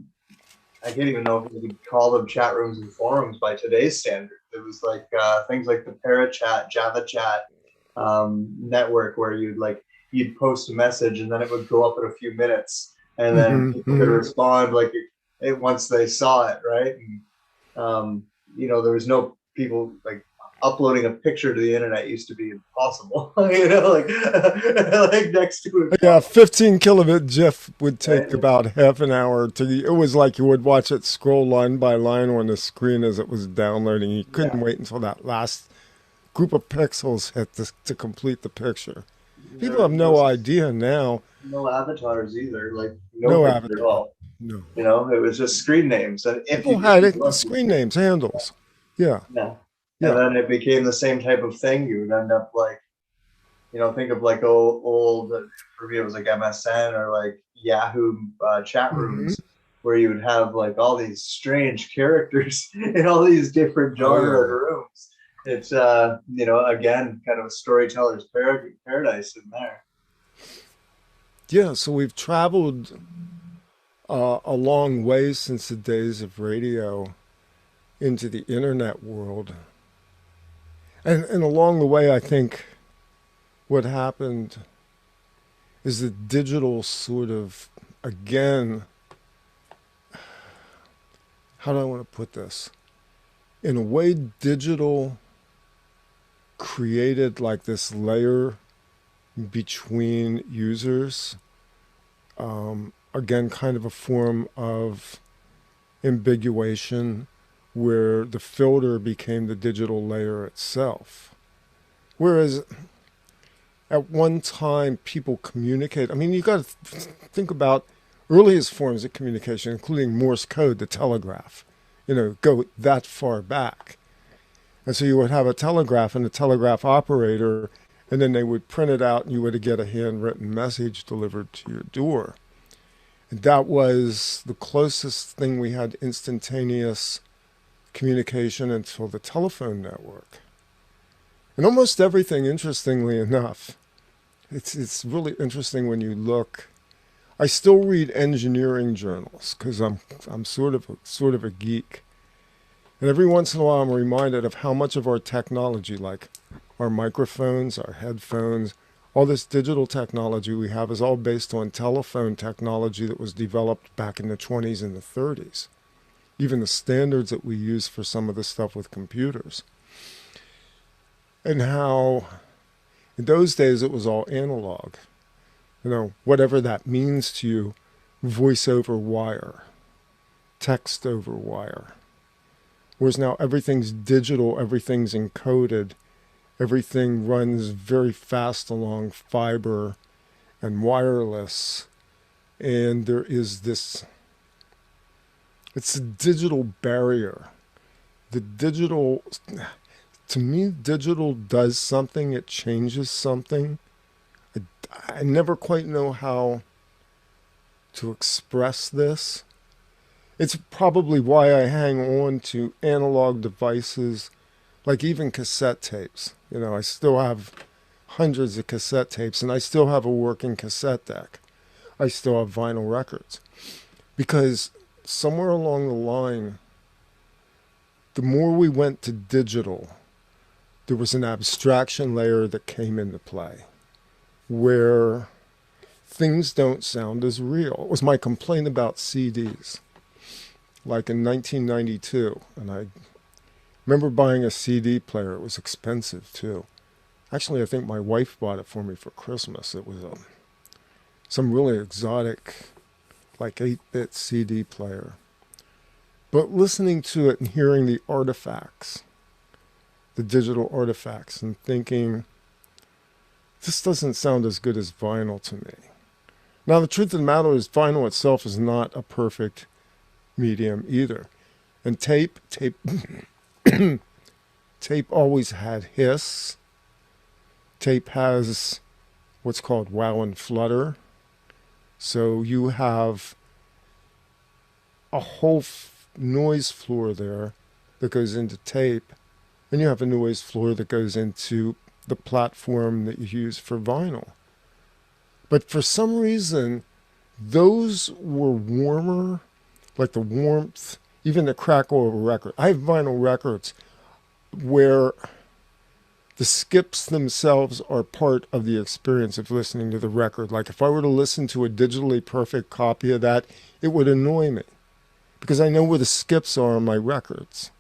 I can't even know if you could call them chat rooms and forums by today's standards. It was like things like the ParaChat, Java Chat network, where you'd post a message and then it would go up in a few minutes, and then people could respond like it once they saw it, right? And, you know, there was no people like uploading a picture to the internet used to be impossible, you know, like like next to it. Yeah, 15 kilobit GIF would take about half an hour it was like you would watch it scroll line by line on the screen as it was downloading. You couldn't wait until that last group of pixels hit to complete the picture. People have no idea now. No avatars either, like no avatar avatar at all. No. You know, it was just screen names. And if People had it, screen names, handles. Yeah. And then it became the same type of thing. You would end up like, you know, think of like old for me it was like MSN or like Yahoo chat rooms, where you would have like all these strange characters in all these different genre rooms. It's you know, again, kind of a storyteller's paradise in there. Yeah, so we've traveled a long way since the days of radio into the internet world. And along the way, I think what happened is the digital sort of, again, how do I want to put this? In a way, digital created like this layer between users, again, kind of a form of ambiguation, where the filter became the digital layer itself. Whereas at one time people communicate, I mean, you got to think about earliest forms of communication, including Morse code, the telegraph, you know, go that far back. And so you would have a telegraph and a telegraph operator, and then they would print it out and you would get a handwritten message delivered to your door. And that was the closest thing we had instantaneous communication until the telephone network. And almost everything, interestingly enough, it's really interesting when you look. I still read engineering journals because I'm sort of a geek. And every once in a while I'm reminded of how much of our technology, like our microphones, our headphones, all this digital technology we have is all based on telephone technology that was developed back in the 20s and the 30s. Even the standards that we use for some of the stuff with computers. And how in those days it was all analog. You know, whatever that means to you, voice over wire, text over wire. Whereas now everything's digital, everything's encoded, everything runs very fast along fiber and wireless. And there is this, it's a digital barrier. The digital, to me, digital does something, it changes something. I never quite know how to express this. It's probably why I hang on to analog devices, like even cassette tapes. You know, I still have hundreds of cassette tapes, and I still have a working cassette deck. I still have vinyl records. Because somewhere along the line, the more we went to digital, there was an abstraction layer that came into play, where things don't sound as real. It was my complaint about CDs. Like in 1992, and Remember buying a CD player. It was expensive too. Actually, I think my wife bought it for me for Christmas. It was some really exotic, like 8-bit CD player. But listening to it and hearing the artifacts, the digital artifacts, and thinking, this doesn't sound as good as vinyl to me. Now, the truth of the matter is vinyl itself is not a perfect medium either. And tape always had hiss. Tape has what's called wow and flutter. So you have a whole noise floor there that goes into tape, and you have a noise floor that goes into the platform that you use for vinyl. But for some reason, those were warmer, like the warmth, even the crackle of a record. I have vinyl records where the skips themselves are part of the experience of listening to the record. Like if I were to listen to a digitally perfect copy of that, it would annoy me because I know where the skips are on my records.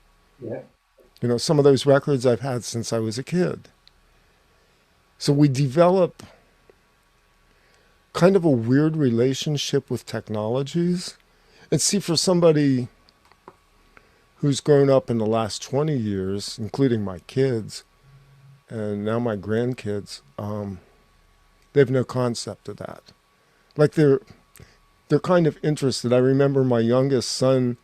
Yeah. You know, some of those records I've had since I was a kid. So we develop kind of a weird relationship with technologies. And see, for somebody who's grown up in the last 20 years, including my kids, and now my grandkids, they have no concept of that. Like they're kind of interested. I remember my youngest son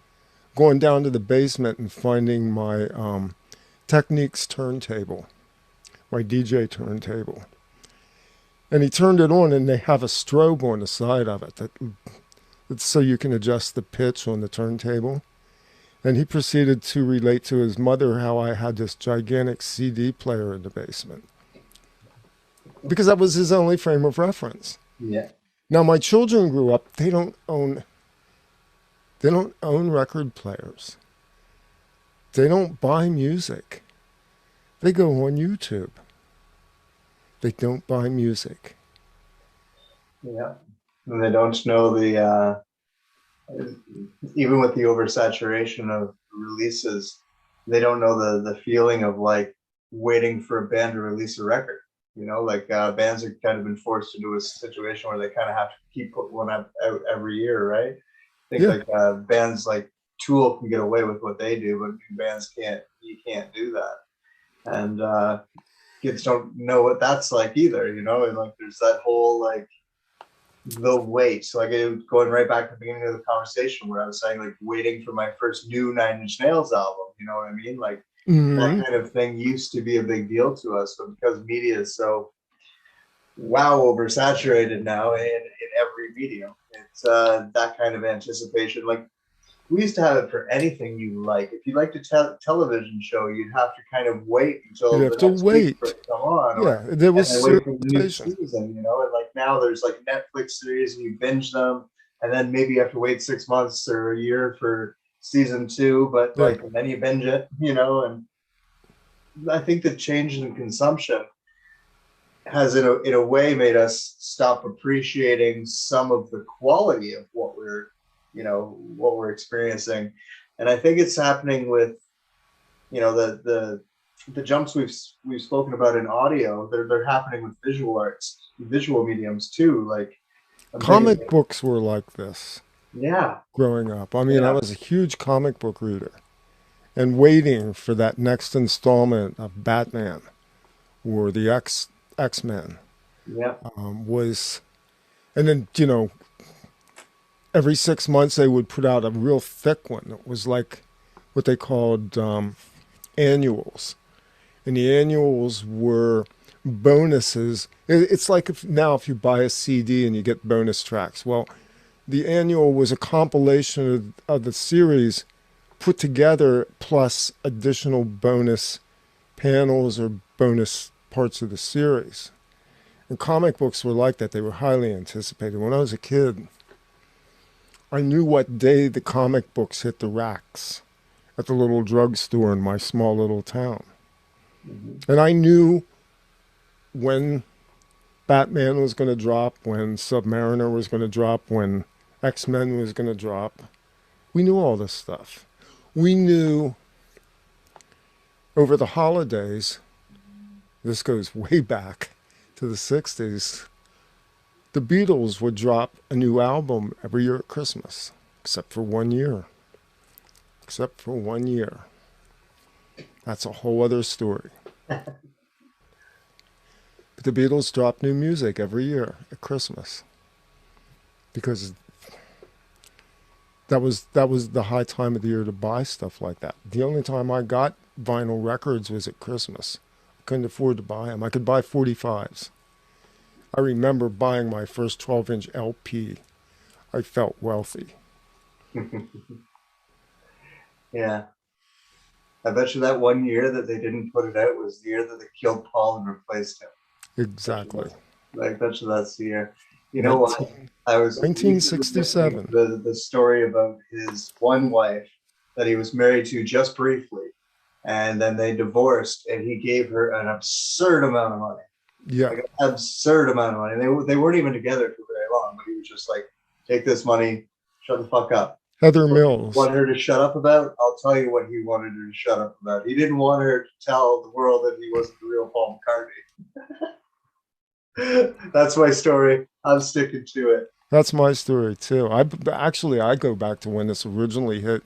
going down to the basement and finding my Technics turntable, my DJ turntable. And he turned it on, and they have a strobe on the side of it that's so you can adjust the pitch on the turntable. And he proceeded to relate to his mother how I had this gigantic CD player in the basement. Because that was his only frame of reference. Yeah. Now my children grew up, they don't own record players. They don't buy music. They go on YouTube. They don't buy music. Yeah. And they don't know the even with the oversaturation of releases, they don't know the feeling of like waiting for a band to release a record. You know, like bands have kind of been forced into a situation where they kind of have to keep putting one out every year, right? I think like bands like Tool can get away with what they do, but new bands can't. You can't do that, and kids don't know what that's like either. You know, and like there's that whole like the wait. So like going right back to the beginning of the conversation where I was saying like waiting for my first new Nine Inch Nails album. You know what I mean? Like that kind of thing used to be a big deal to us, but because media is so oversaturated now in every medium, it's that kind of anticipation. Like we used to have it for anything you like. If you liked a television show, you'd have to kind of wait until you have to wait for it to come on. Yeah, there was and wait for the new season, you know. And like now, there's like Netflix series, and you binge them, and then maybe you have to wait 6 months or a year for season 2. But like, and then you binge it, you know. And I think the change in consumption has, in a way, made us stop appreciating some of the quality of what we're experiencing. And I think it's happening with, the jumps we've spoken about in audio. They're happening with visual arts, visual mediums too. Like comic books were like this. Yeah. Growing up, I mean, I was a huge comic book reader, and waiting for that next installment of Batman or the X-Men. Yeah. Was, and then every 6 months they would put out a real thick one. It was like what they called annuals. And the annuals were bonuses. It's like if you buy a CD and you get bonus tracks. Well, the annual was a compilation of the series put together plus additional bonus panels or bonus parts of the series. And comic books were like that. They were highly anticipated. When I was a kid, I knew what day the comic books hit the racks at the little drugstore in my small little town. Mm-hmm. And I knew when Batman was going to drop, when Submariner was going to drop, when X-Men was going to drop. We knew all this stuff. We knew over the holidays, this goes way back to the 60s, the Beatles would drop a new album every year at Christmas, except for 1 year. Except for 1 year. That's a whole other story. But the Beatles drop new music every year at Christmas because that was the high time of the year to buy stuff like that. The only time I got vinyl records was at Christmas. I couldn't afford to buy them. I could buy 45s. I remember buying my first 12-inch LP. I felt wealthy. Yeah. I bet you that 1 year that they didn't put it out was the year that they killed Paul and replaced him. Exactly. I bet you that's the year. You know what? I was 1967. The story about his one wife that he was married to just briefly, and then they divorced, and he gave her an absurd amount of money. Yeah. Like an absurd amount of money. They weren't even together for very long, but he was just like, take this money, shut the fuck up. Heather Mills. Want her to shut up about? I'll tell you what he wanted her to shut up about. He didn't want her to tell the world that he wasn't the real Paul McCartney. That's my story. I'm sticking to it. That's my story too. I go back to when this originally hit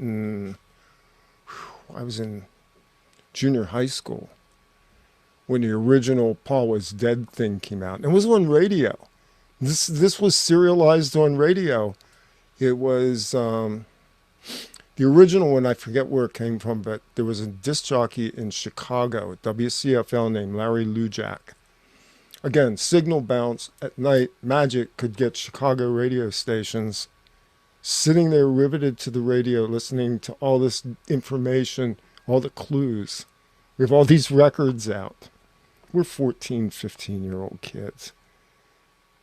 I was in junior high school when the original Paul Was Dead thing came out. And it was on radio. This was serialized on radio. It was the original one, I forget where it came from, but there was a disc jockey in Chicago at WCFL named Larry Lujak. Again, signal bounce at night. Magic could get Chicago radio stations sitting there riveted to the radio, listening to all this information, all the clues. We have all these records out. We're 14, 15-year-old kids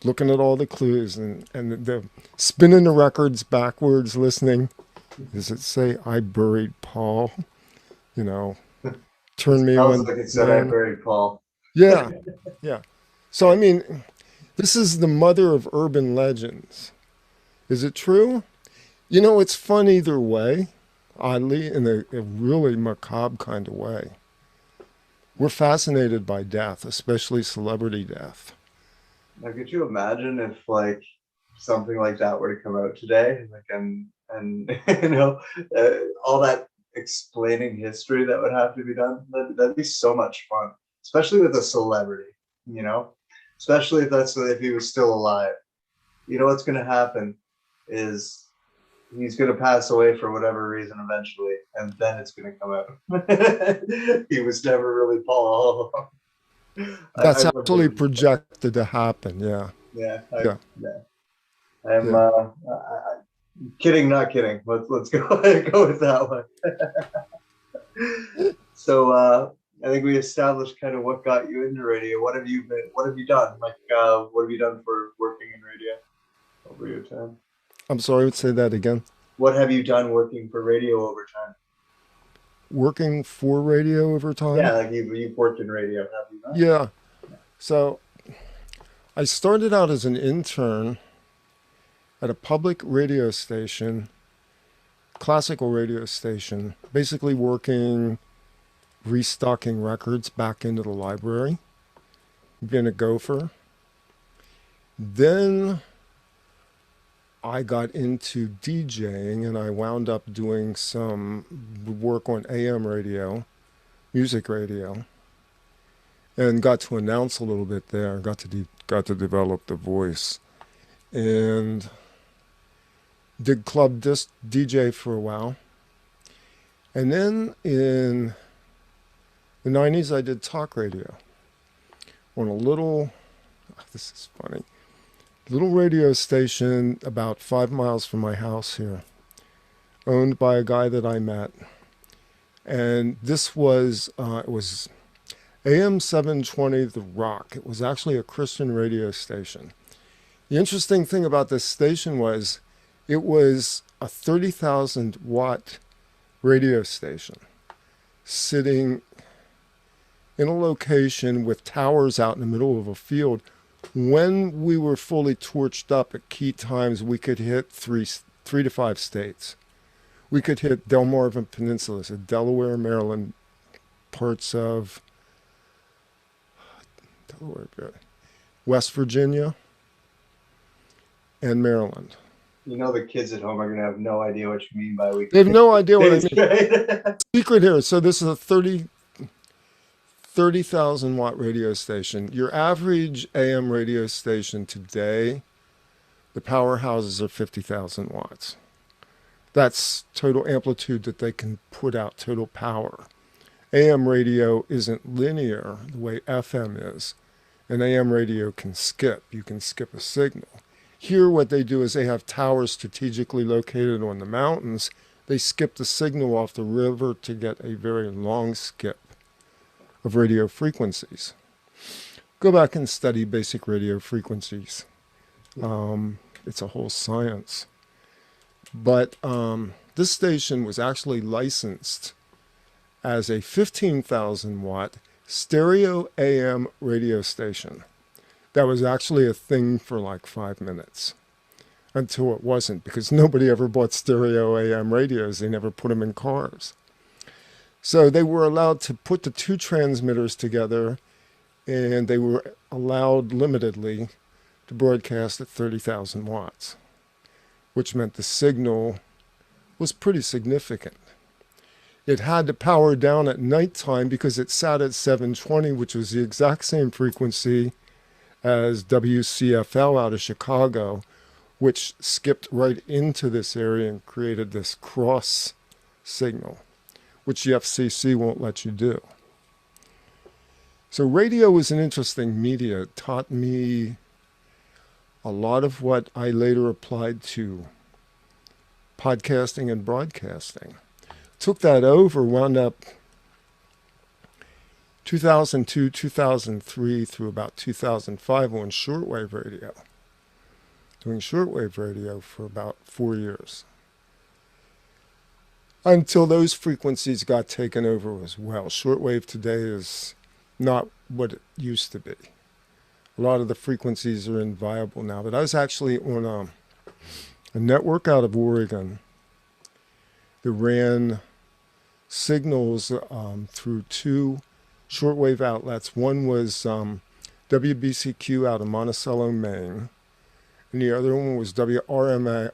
looking at all the clues and the spinning the records backwards, listening. Does it say, I buried Paul? You know, turn me on. Like it said, I buried Paul. Yeah, yeah. So, I mean, this is the mother of urban legends. Is it true? You know, it's fun either way, oddly, in a really macabre kind of way. We're fascinated by death, especially celebrity death. Now, could you imagine if, like, something like that were to come out today? Like, and you know, all that explaining history that would have to be done. That'd be so much fun, especially with a celebrity. You know, especially if he was still alive. You know what's going to happen is he's going to pass away for whatever reason eventually, and then it's going to come out. He was never really Paul all along. That's actually projected to happen. Yeah. Yeah. Yeah. I'm kidding, not kidding. Let's go with that one. So I think we established kind of what got you into radio. What have you done? Like, what have you done for working in radio over your time? I'm sorry, say that again. What have you done working for radio over time? Working for radio over time? Yeah, like you've worked in radio, have you not? Yeah. So I started out as an intern at a public radio station, classical radio station, basically working, restocking records back into the library, being a gopher. Then I got into DJing and I wound up doing some work on AM radio, music radio, and got to announce a little bit there. Got to develop the voice, and did club disc DJ for a while. And then in the 90s, I did talk radio on a little, this is funny, little radio station about 5 miles from my house here, owned by a guy that I met. And this was, it was AM 720 The Rock. It was actually a Christian radio station. The interesting thing about this station was it was a 30,000 watt radio station sitting in a location with towers out in the middle of a field. When we were fully torched up at key times, we could hit three to five states. We could hit Delmarva Peninsula, so Delaware, Maryland, parts of West Virginia and Maryland. You know, the kids at home are going to have no idea what you mean by weekly. They have no idea what I mean. Right? Secret here. So this is a 30,000 watt radio station. Your average AM radio station today, the powerhouses are 50,000 watts. That's total amplitude that they can put out, total power. AM radio isn't linear the way FM is. And AM radio can skip. You can skip a signal. Here what they do is they have towers strategically located on the mountains. They skip the signal off the river to get a very long skip of radio frequencies. Go back and study basic radio frequencies. It's a whole science. But this station was actually licensed as a 15,000 watt stereo AM radio station. That was actually a thing for like 5 minutes until it wasn't, because nobody ever bought stereo AM radios. They never put them in cars. So they were allowed to put the two transmitters together, and they were allowed limitedly to broadcast at 30,000 watts, which meant the signal was pretty significant. It had to power down at nighttime because it sat at 720, which was the exact same frequency as WCFL out of Chicago, which skipped right into this area and created this cross signal, which the FCC won't let you do. So radio is an interesting media. It taught me a lot of what I later applied to podcasting and broadcasting. Took that over, wound up 2002, 2003 through about 2005 on shortwave radio. Doing shortwave radio for about 4 years. Until those frequencies got taken over as well. Shortwave today is not what it used to be. A lot of the frequencies are inviolable now. But I was actually on a network out of Oregon that ran signals through two shortwave outlets. One was WBCQ out of Monticello, Maine, and the other one was WRMI,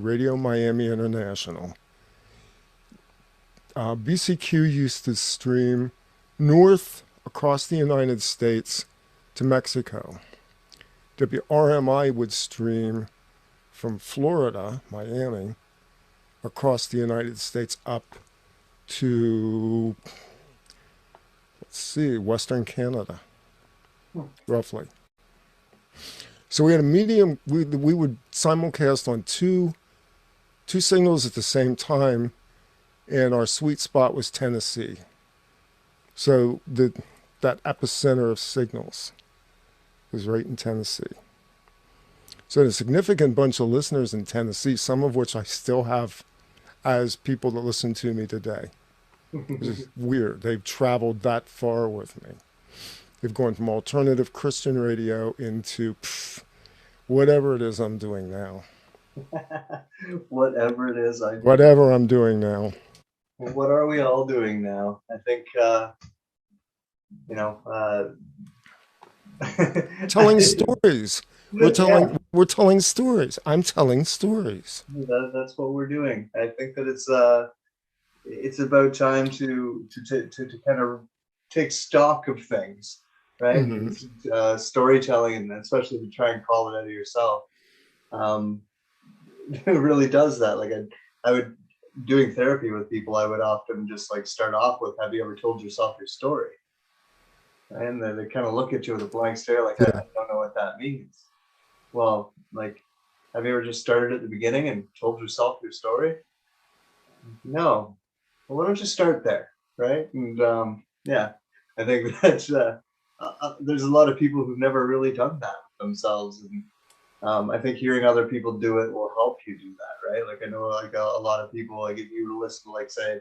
Radio Miami International. BCQ used to stream north across the United States to Mexico. WRMI would stream from Florida, Miami, across the United States up to, let's see, Western Canada, roughly. So we had a medium, we would simulcast on two signals at the same time, and our sweet spot was Tennessee. So that epicenter of signals was right in Tennessee. So a significant bunch of listeners in Tennessee, some of which I still have as people that listen to me today. It's weird. They've traveled that far with me. They've gone from alternative Christian radio into whatever it is I'm doing now. Whatever it is I do. Whatever I'm doing now. Well, what are we all doing now? I think, Telling stories. We're telling stories. I'm telling stories. That's what we're doing. I think that it's about time to kind of take stock of things, right? Mm-hmm. Storytelling, and especially to try and call it out of yourself, it really does that. Like I would, doing therapy with people, I would often just like start off with, "Have you ever told yourself your story?" And then they kind of look at you with a blank stare, like, I don't know what that means. Well, like, have you ever just started at the beginning and told yourself your story? No. Well, why don't you start there, right? And I think that's there's a lot of people who've never really done that themselves, and I think hearing other people do it will help you do that, right? Like I know, like a lot of people, like if you were to listen to, like, say,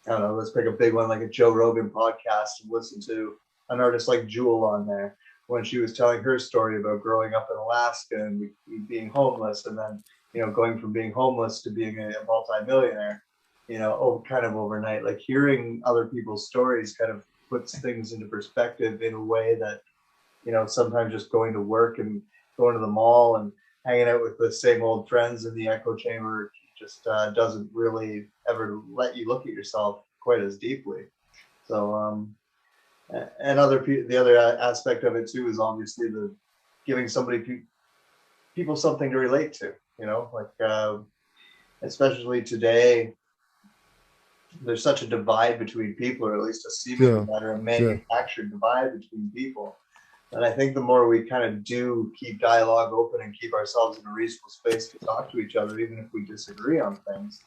I don't know, let's pick a big one, like a Joe Rogan podcast, and listen to an artist like Jewel on there when she was telling her story about growing up in Alaska and being homeless, and then going from being homeless to being a multi-millionaire. kind of overnight. Like hearing other people's stories kind of puts things into perspective in a way that, sometimes just going to work and going to the mall and hanging out with the same old friends in the echo chamber just doesn't really ever let you look at yourself quite as deeply. So, and the other aspect of it too is obviously the giving people something to relate to, especially today, there's such a divide between people, or at least a seeming divide, or a manufactured divide between people. And I think the more we kind of do keep dialogue open and keep ourselves in a reasonable space to talk to each other, even if we disagree on things,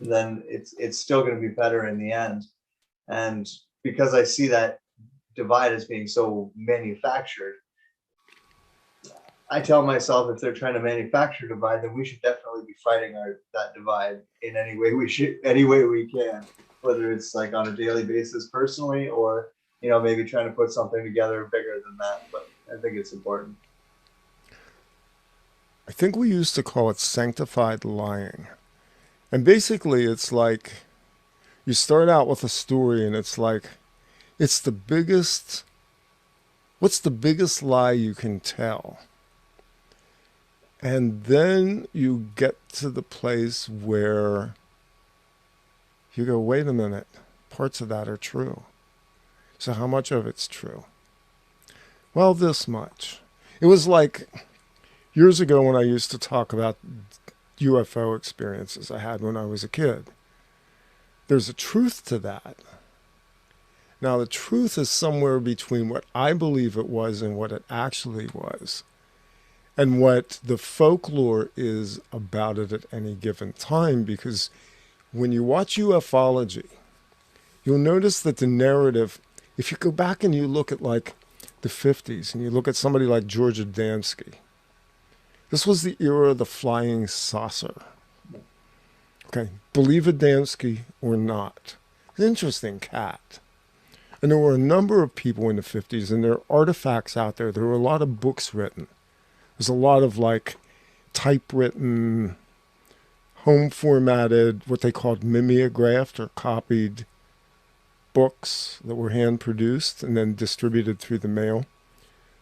then it's still going to be better in the end. And because I see that divide as being so manufactured, I tell myself if they're trying to manufacture divide, then we should definitely be fighting that divide in any way we can, whether it's like on a daily basis personally, or maybe trying to put something together bigger than that. But I think it's important. I think we used to call it sanctified lying. And basically it's like you start out with a story and it's like, what's the biggest lie you can tell? And then you get to the place where you go, wait a minute, parts of that are true. So how much of it's true? Well, this much. It was like years ago when I used to talk about UFO experiences I had when I was a kid. There's a truth to that. Now, the truth is somewhere between what I believe it was and what it actually was, and what the folklore is about it at any given time. Because when you watch ufology, you'll notice that the narrative, if you go back and you look at like the 50s and you look at somebody like George Adamski, this was the era of the flying saucer. Okay, believe Adamski or not. He's an interesting cat. And there were a number of people in the 50s, and there are artifacts out there. There were a lot of books written. There's a lot of like typewritten, home formatted, what they called mimeographed or copied books that were hand produced and then distributed through the mail.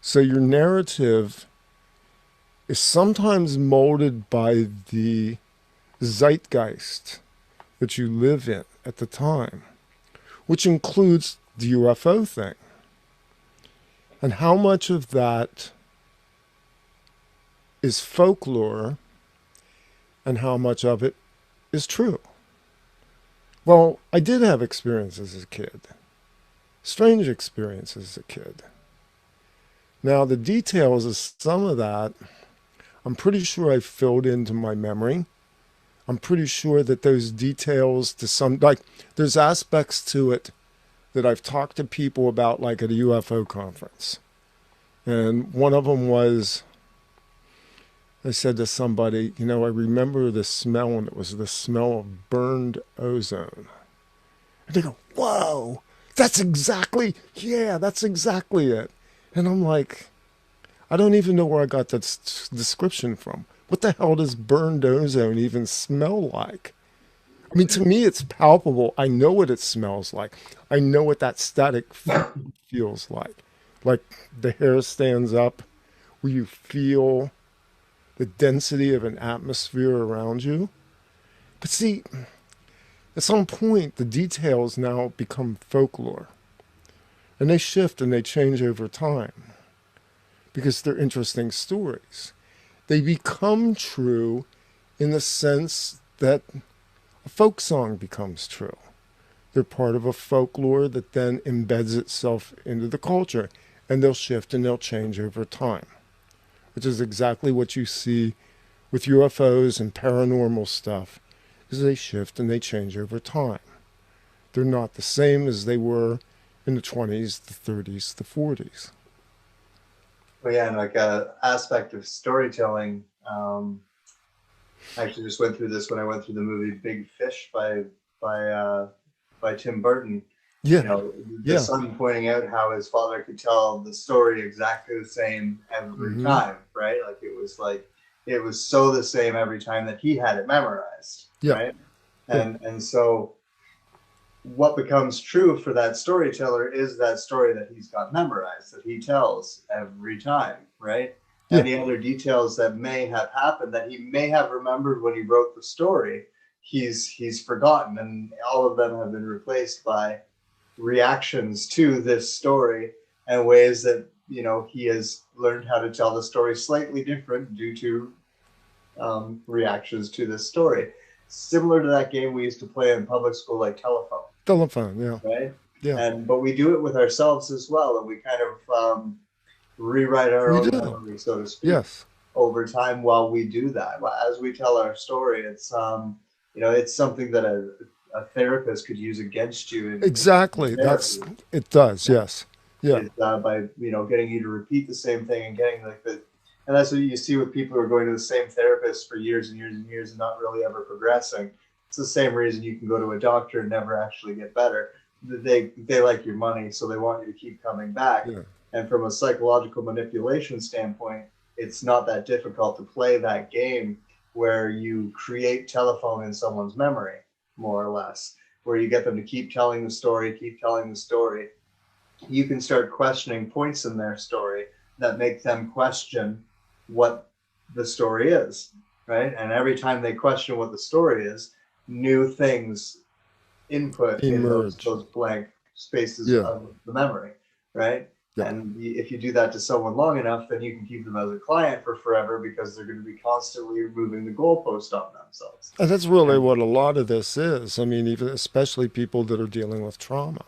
So your narrative is sometimes molded by the zeitgeist that you live in at the time, which includes the UFO thing. And how much of that is folklore and how much of it is true? Well, I did have experiences as a kid, strange experiences as a kid. Now, the details of some of that, I'm pretty sure I filled into my memory. I'm pretty sure that those details there's aspects to it that I've talked to people about, like at a UFO conference. And one of them was, I said to somebody, I remember the smell, and it was the smell of burned ozone. And they go, whoa, that's exactly it. And I'm like, I don't even know where I got that description from. What the hell does burned ozone even smell like? I mean, to me, it's palpable. I know what it smells like. I know what that static feels like. Like the hair stands up, where you feel the density of an atmosphere around you. But see, at some point, the details now become folklore. And they shift and they change over time because they're interesting stories. They become true in the sense that a folk song becomes true. They're part of a folklore that then embeds itself into the culture, and they'll shift and they'll change over time, which is exactly what you see with UFOs and paranormal stuff, is they shift and they change over time. They're not the same as they were in the 20s, the 30s, the 40s. Well, yeah, and like an aspect of storytelling, I actually just went through this when I went through the movie Big Fish by Tim Burton. Yeah. The son pointing out how his father could tell the story exactly the same every time, right? Like it was so the same every time that he had it memorized, right? And so what becomes true for that storyteller is that story that he's got memorized, that he tells every time, right? Yeah. Any other details that may have happened that he may have remembered when he wrote the story, he's forgotten, and all of them have been replaced by reactions to this story and ways that, you know, he has learned how to tell the story slightly different due to reactions to this story. Similar to that game we used to play in public school, like telephone. Telephone, yeah. Right? Yeah. But we do it with ourselves as well, and we kind of rewrite our We own do. memory, so to speak, Yes. over time while we do that. As we tell our story, it's you know, it's something that a therapist could use against you in Exactly. therapy. It does, yes. Yeah. It's by, you know, getting you to repeat the same thing and getting like the, and that's what you see with people who are going to the same therapist for years and years and years and not really ever progressing. It's the same reason you can go to a doctor and never actually get better. They like your money, so they want you to keep coming back. Yeah. And from a psychological manipulation standpoint, it's not that difficult to play that game where you create telephone in someone's memory, more or less, where you get them to keep telling the story, keep telling the story. You can start questioning points in their story that make them question what the story is, right? And every time they question what the story is, new things input in those Emerge. blank spaces Yeah. of the memory, right? Yeah. And if you do that to someone long enough, then you can keep them as a client for forever because they're going to be constantly moving the goalpost on themselves. And that's really what a lot of this is. I mean, even especially people that are dealing with trauma.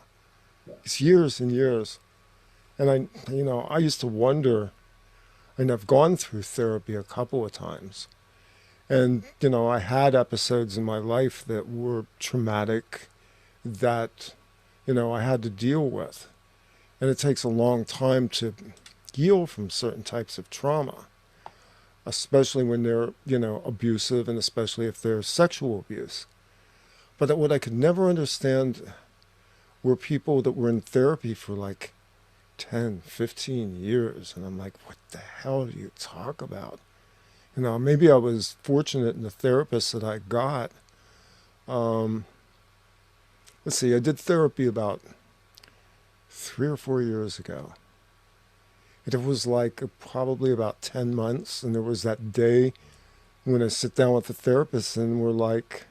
It's years and years. And I used to wonder, and I've gone through therapy a couple of times. And, I had episodes in my life that were traumatic that, I had to deal with. And it takes a long time to heal from certain types of trauma, especially when they're, abusive, and especially if there's sexual abuse. But what I could never understand were people that were in therapy for like 10, 15 years. And I'm like, what the hell do you talk about? Maybe I was fortunate in the therapist that I got. Let's see, I did therapy about 3 or 4 years ago. And it was like probably about 10 months. And there was that day when I sit down with the therapist and we're like,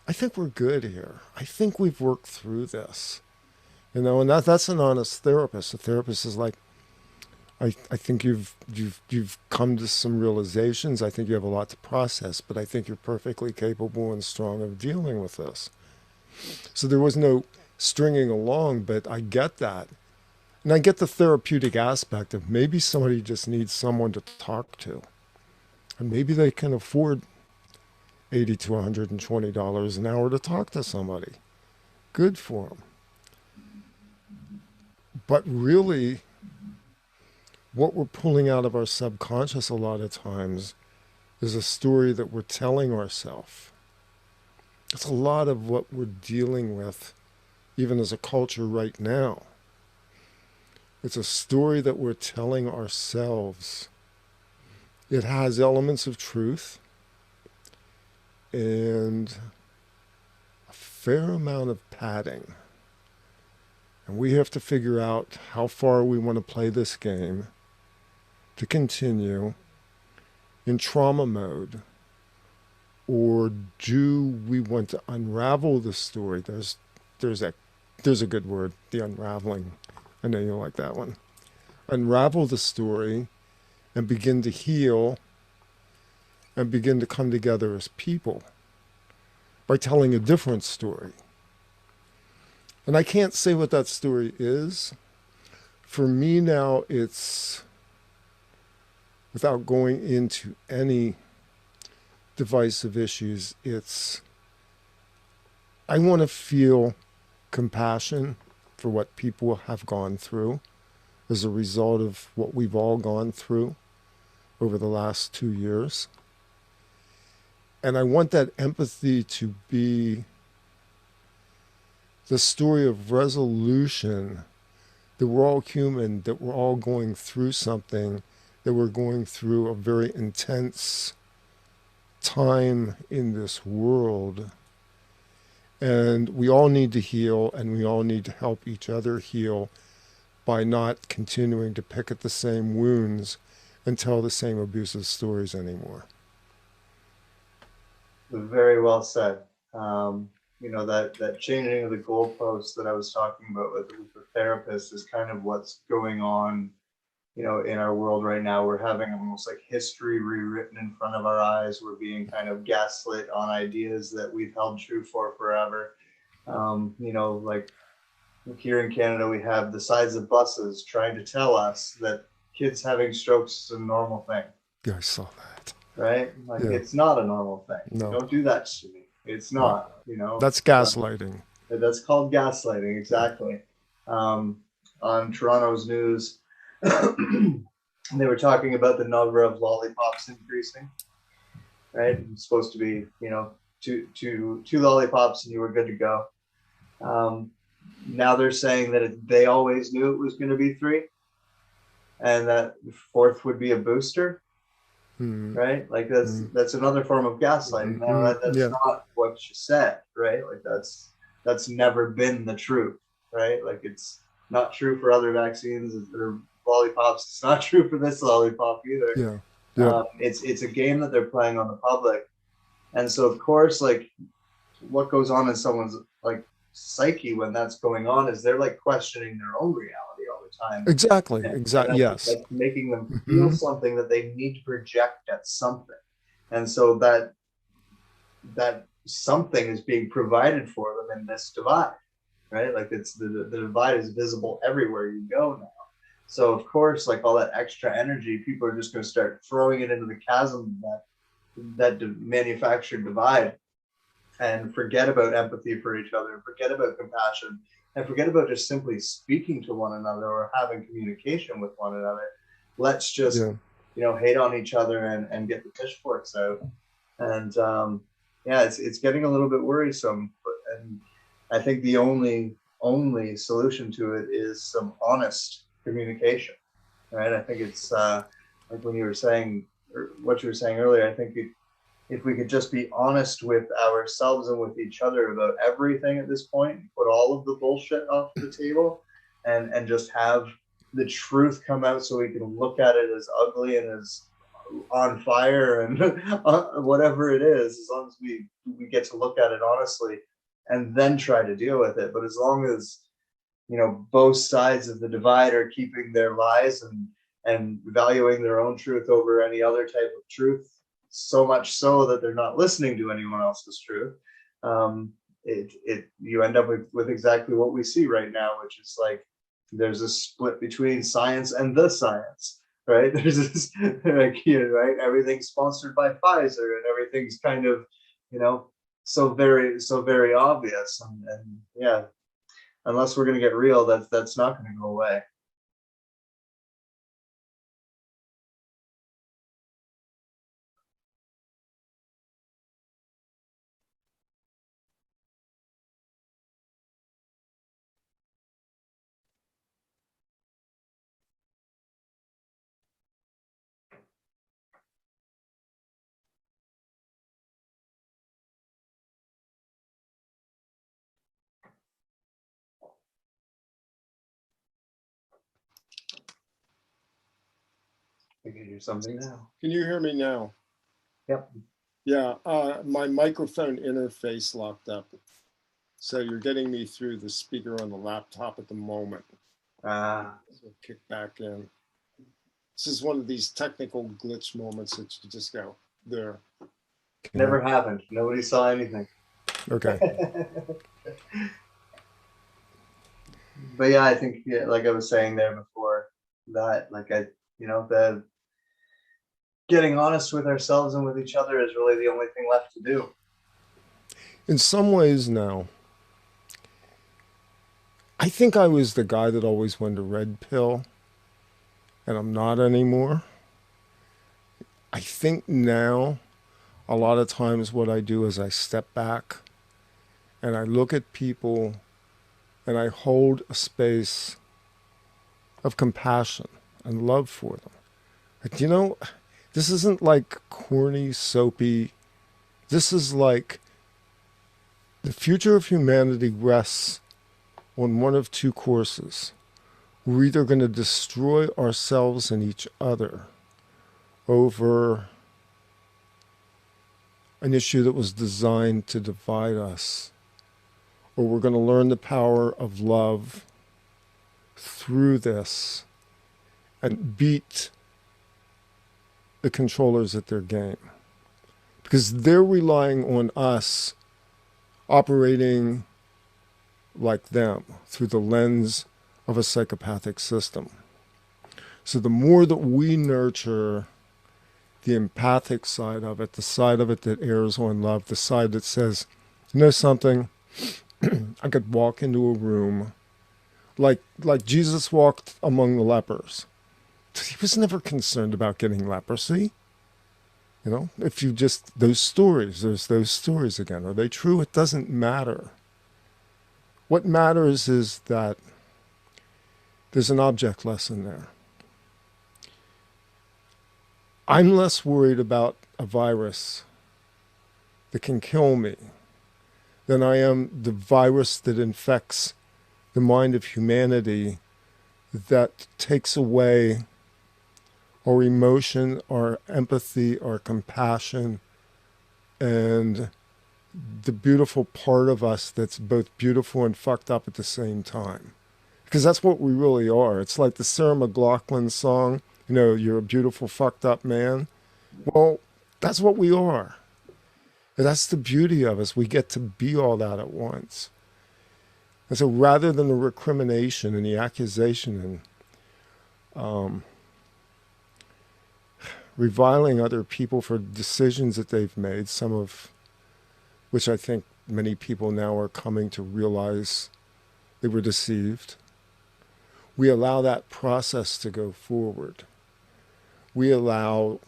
I think we're good here. I think we've worked through this. And that's an honest therapist. A therapist is like, I think you've come to some realizations. I think you have a lot to process, but I think you're perfectly capable and strong of dealing with this. So there was no stringing along, but I get that. And I get the therapeutic aspect of maybe somebody just needs someone to talk to. And maybe they can afford $80 to $120 an hour to talk to somebody. Good for them. But really, what we're pulling out of our subconscious a lot of times is a story that we're telling ourselves. It's a lot of what we're dealing with, even as a culture right now. It's a story that we're telling ourselves. It has elements of truth and a fair amount of padding. And we have to figure out how far we want to play this game to continue in trauma mode, or do we want to unravel the story? There's a good word, the unraveling. I know you like that one. Unravel the story and begin to heal and begin to come together as people by telling a different story. And I can't say what that story is. For me now, it's, without going into any divisive issues, I want to feel compassion for what people have gone through as a result of what we've all gone through over the last 2 years. And I want that empathy to be the story of resolution, that we're all human, that we're all going through something, that we're going through a very intense time in this world, And we all need to heal, and we all need to help each other heal by not continuing to pick at the same wounds and tell the same abusive stories anymore. Very well said. That changing of the goalposts that I was talking about with the therapist is kind of what's going on, in our world right now. We're having almost like history rewritten in front of our eyes. We're being kind of gaslit on ideas that we've held true for forever. Like here in Canada, we have the sides of buses trying to tell us that kids having strokes is a normal thing. Yeah, I saw that. Right? Like, Yeah. it's not a normal thing. No. Don't do that to me. It's not, That's gaslighting. That's called gaslighting, exactly. On Toronto's news, they were talking about the number of lollipops increasing, right? It's supposed to be, two lollipops and you were good to go. Now they're saying that they always knew it was going to be 3, and that fourth would be a booster, right? Like that's another form of gaslighting. Now that's not what you said, right? Like that's never been the truth, right? Like it's not true for other vaccines or lollipops. It's not true for this lollipop either. Yeah. It's a game that they're playing on the public, and so of course, like what goes on in someone's like psyche when that's going on is they're like questioning their own reality all the time. Exactly. And Yes. that's making them feel something that they need to project at something, and so that something is being provided for them in this divide, right? Like it's the divide is visible everywhere you go now. So of course, like all that extra energy, people are just going to start throwing it into the chasm that manufactured divide, and forget about empathy for each other, forget about compassion, and forget about just simply speaking to one another or having communication with one another. Let's just, hate on each other and get the pitchforks out. And it's getting a little bit worrisome. And I think the only solution to it is some honest communication, right? I think it's like when you were saying, or what you were saying earlier, I think if we could just be honest with ourselves and with each other about everything at this point, put all of the bullshit off the table and just have the truth come out so we can look at it as ugly and as on fire and whatever it is, as long as we get to look at it honestly and then try to deal with it. But as long as, both sides of the divide are keeping their lies and valuing their own truth over any other type of truth, so much so that they're not listening to anyone else's truth, you end up with exactly what we see right now, which is like there's a split between science and the science, right? There's this right? Everything's sponsored by Pfizer and everything's kind of, so very obvious. And unless we're going to get real, that's not going to go away. I can hear something now. Can you hear me now? Yep. Yeah, my microphone interface locked up. So you're getting me through the speaker on the laptop at the moment. So kick back in. This is one of these technical glitch moments that you just go, there. Never happened. Nobody saw anything. Okay. But I think, like I was saying there before, that the getting honest with ourselves and with each other is really the only thing left to do. In some ways now, I think I was the guy that always went a red pill, and I'm not anymore. I think now, a lot of times what I do is I step back and I look at people and I hold a space of compassion and love for them. Like, this isn't like corny, soapy. This is like The future of humanity rests on one of two courses. We're either going to destroy ourselves and each other over an issue that was designed to divide us, or we're going to learn the power of love through this and beat the controllers at their game. Because they're relying on us operating like them through the lens of a psychopathic system. So the more that we nurture the empathic side of it, the side of it that errs on love, the side that says, you know something, I could walk into a room like Jesus walked among the lepers. He was never concerned about getting leprosy. You know, if you just, there's those stories again. Are they true? It doesn't matter. What matters is that there's an object lesson there. I'm less worried about a virus that can kill me than I am the virus that infects the mind of humanity, that takes away our emotion, our empathy, our compassion, and the beautiful part of us that's both beautiful and fucked up at the same time. Because that's what we really are. It's like the Sarah McLachlan song, you know, you're a beautiful fucked up man. Well, that's what we are. And that's the beauty of us. We get to be all that at once. And so rather than the recrimination and the accusation and reviling other people for decisions that they've made, some of which I think many people now are coming to realize they were deceived, we allow that process to go forward. We allow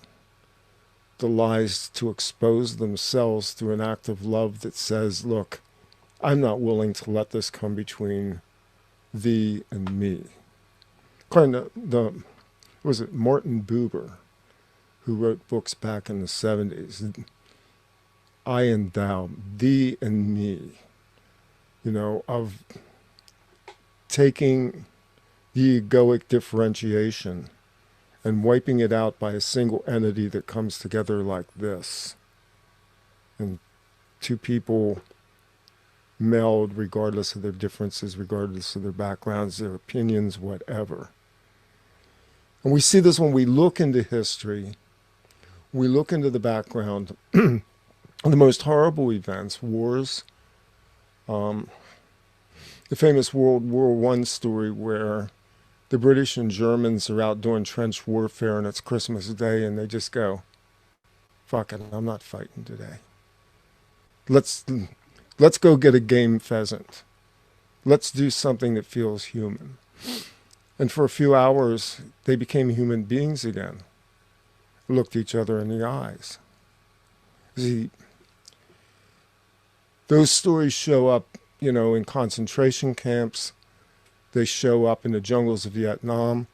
the lies to expose themselves through an act of love that says, look, I'm not willing to let this come between thee and me. Kind of was it Martin Buber, who wrote books back in the 70s, I and thou, thee and me, you know, of taking the egoic differentiation and wiping it out by a single entity that comes together like this. And two people meld regardless of their differences, regardless of their backgrounds, their opinions, whatever. And we see this when we look into history. We look into the background of the most horrible events, wars. The famous World War I story where the British and Germans are out doing trench warfare and it's Christmas Day and they just go, fuck it, I'm not fighting today. Let's go get a game pheasant. Let's do something that feels human. And for a few hours, they became human beings again. Looked each other in the eyes. See, those stories show up, you know, in concentration camps. They show up in the jungles of Vietnam.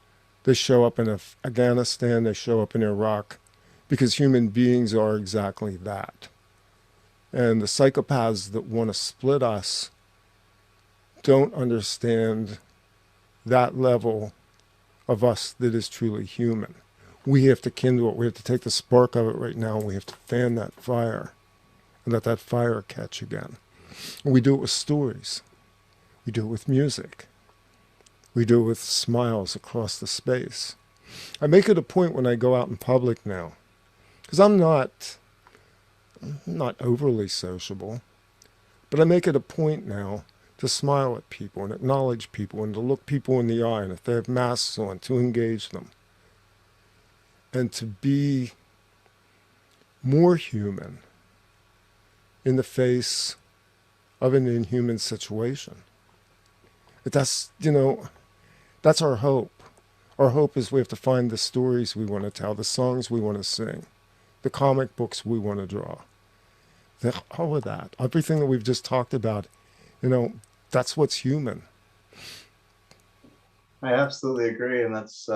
They show up in Afghanistan. They show up in Iraq, because human beings are exactly that. And the psychopaths that want to split us don't understand that level of us that is truly human. We have to kindle it. We have to take the spark of it right now, and we have to fan that fire and let that fire catch again. And we do it with stories. We do it with music. We do it with smiles across the space. I make it a point when I go out in public now, because I'm not overly sociable, but I make it a point now to smile at people and acknowledge people and to look people in the eye, and if they have masks on, to engage them. And to be more human in the face of an inhuman situation. That's, you know, that's our hope. Our hope is we have to find the stories we want to tell, the songs we want to sing, the comic books we want to draw. All of that, everything that we've just talked about, you know, that's what's human. I absolutely agree, and that's.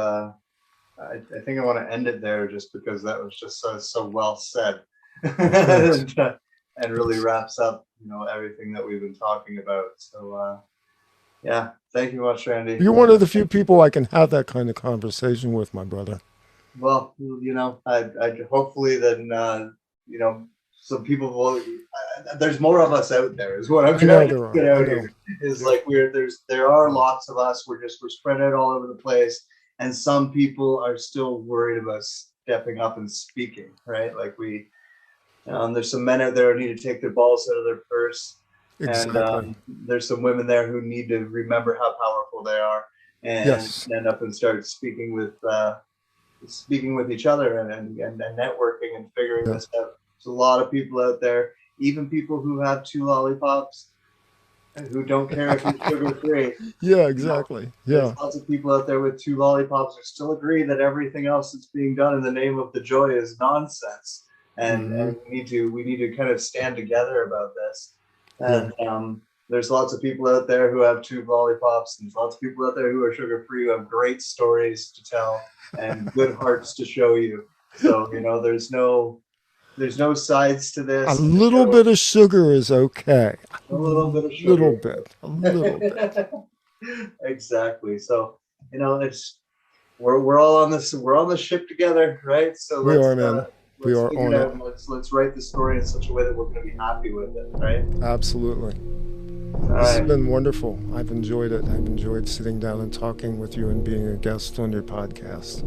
I think I want to end it there, just because that was just so well said. And, and really wraps up, everything that we've been talking about. So, yeah, thank you much, Randy. You're one of the few people I can have that kind of conversation with, my brother. Well, I hopefully then, some people will. There's more of us out there, is what I'm trying to get out here. Is like there are lots of us. We're spread out all over the place, and some people are still worried about stepping up and speaking, right? Like there's some men out there who need to take their balls out of their purse. Exactly. And there's some women there who need to remember how powerful they are and stand up and start speaking with each other and networking and figuring this out. There's a lot of people out there, even people who have 2 lollipops and who don't care if it's sugar-free. Yeah, exactly. There's lots of people out there with 2 lollipops who still agree that everything else that's being done in the name of the joy is nonsense. And we need to kind of stand together about this. And there's lots of people out there who have 2 lollipops, and there's lots of people out there who are sugar-free, who have great stories to tell and good hearts to show you. So, there's no sides to this. A little bit of sugar is okay. A little bit of sugar. A little bit. Exactly. So, it's we're all on this. We're on the ship together, right? So we are, man. We are on it. Let's write the story in such a way that we're going to be happy with it, right? Absolutely. This has been wonderful. I've enjoyed it. I've enjoyed sitting down and talking with you and being a guest on your podcast.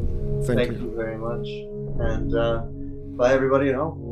Thank you very much. And bye, everybody at home.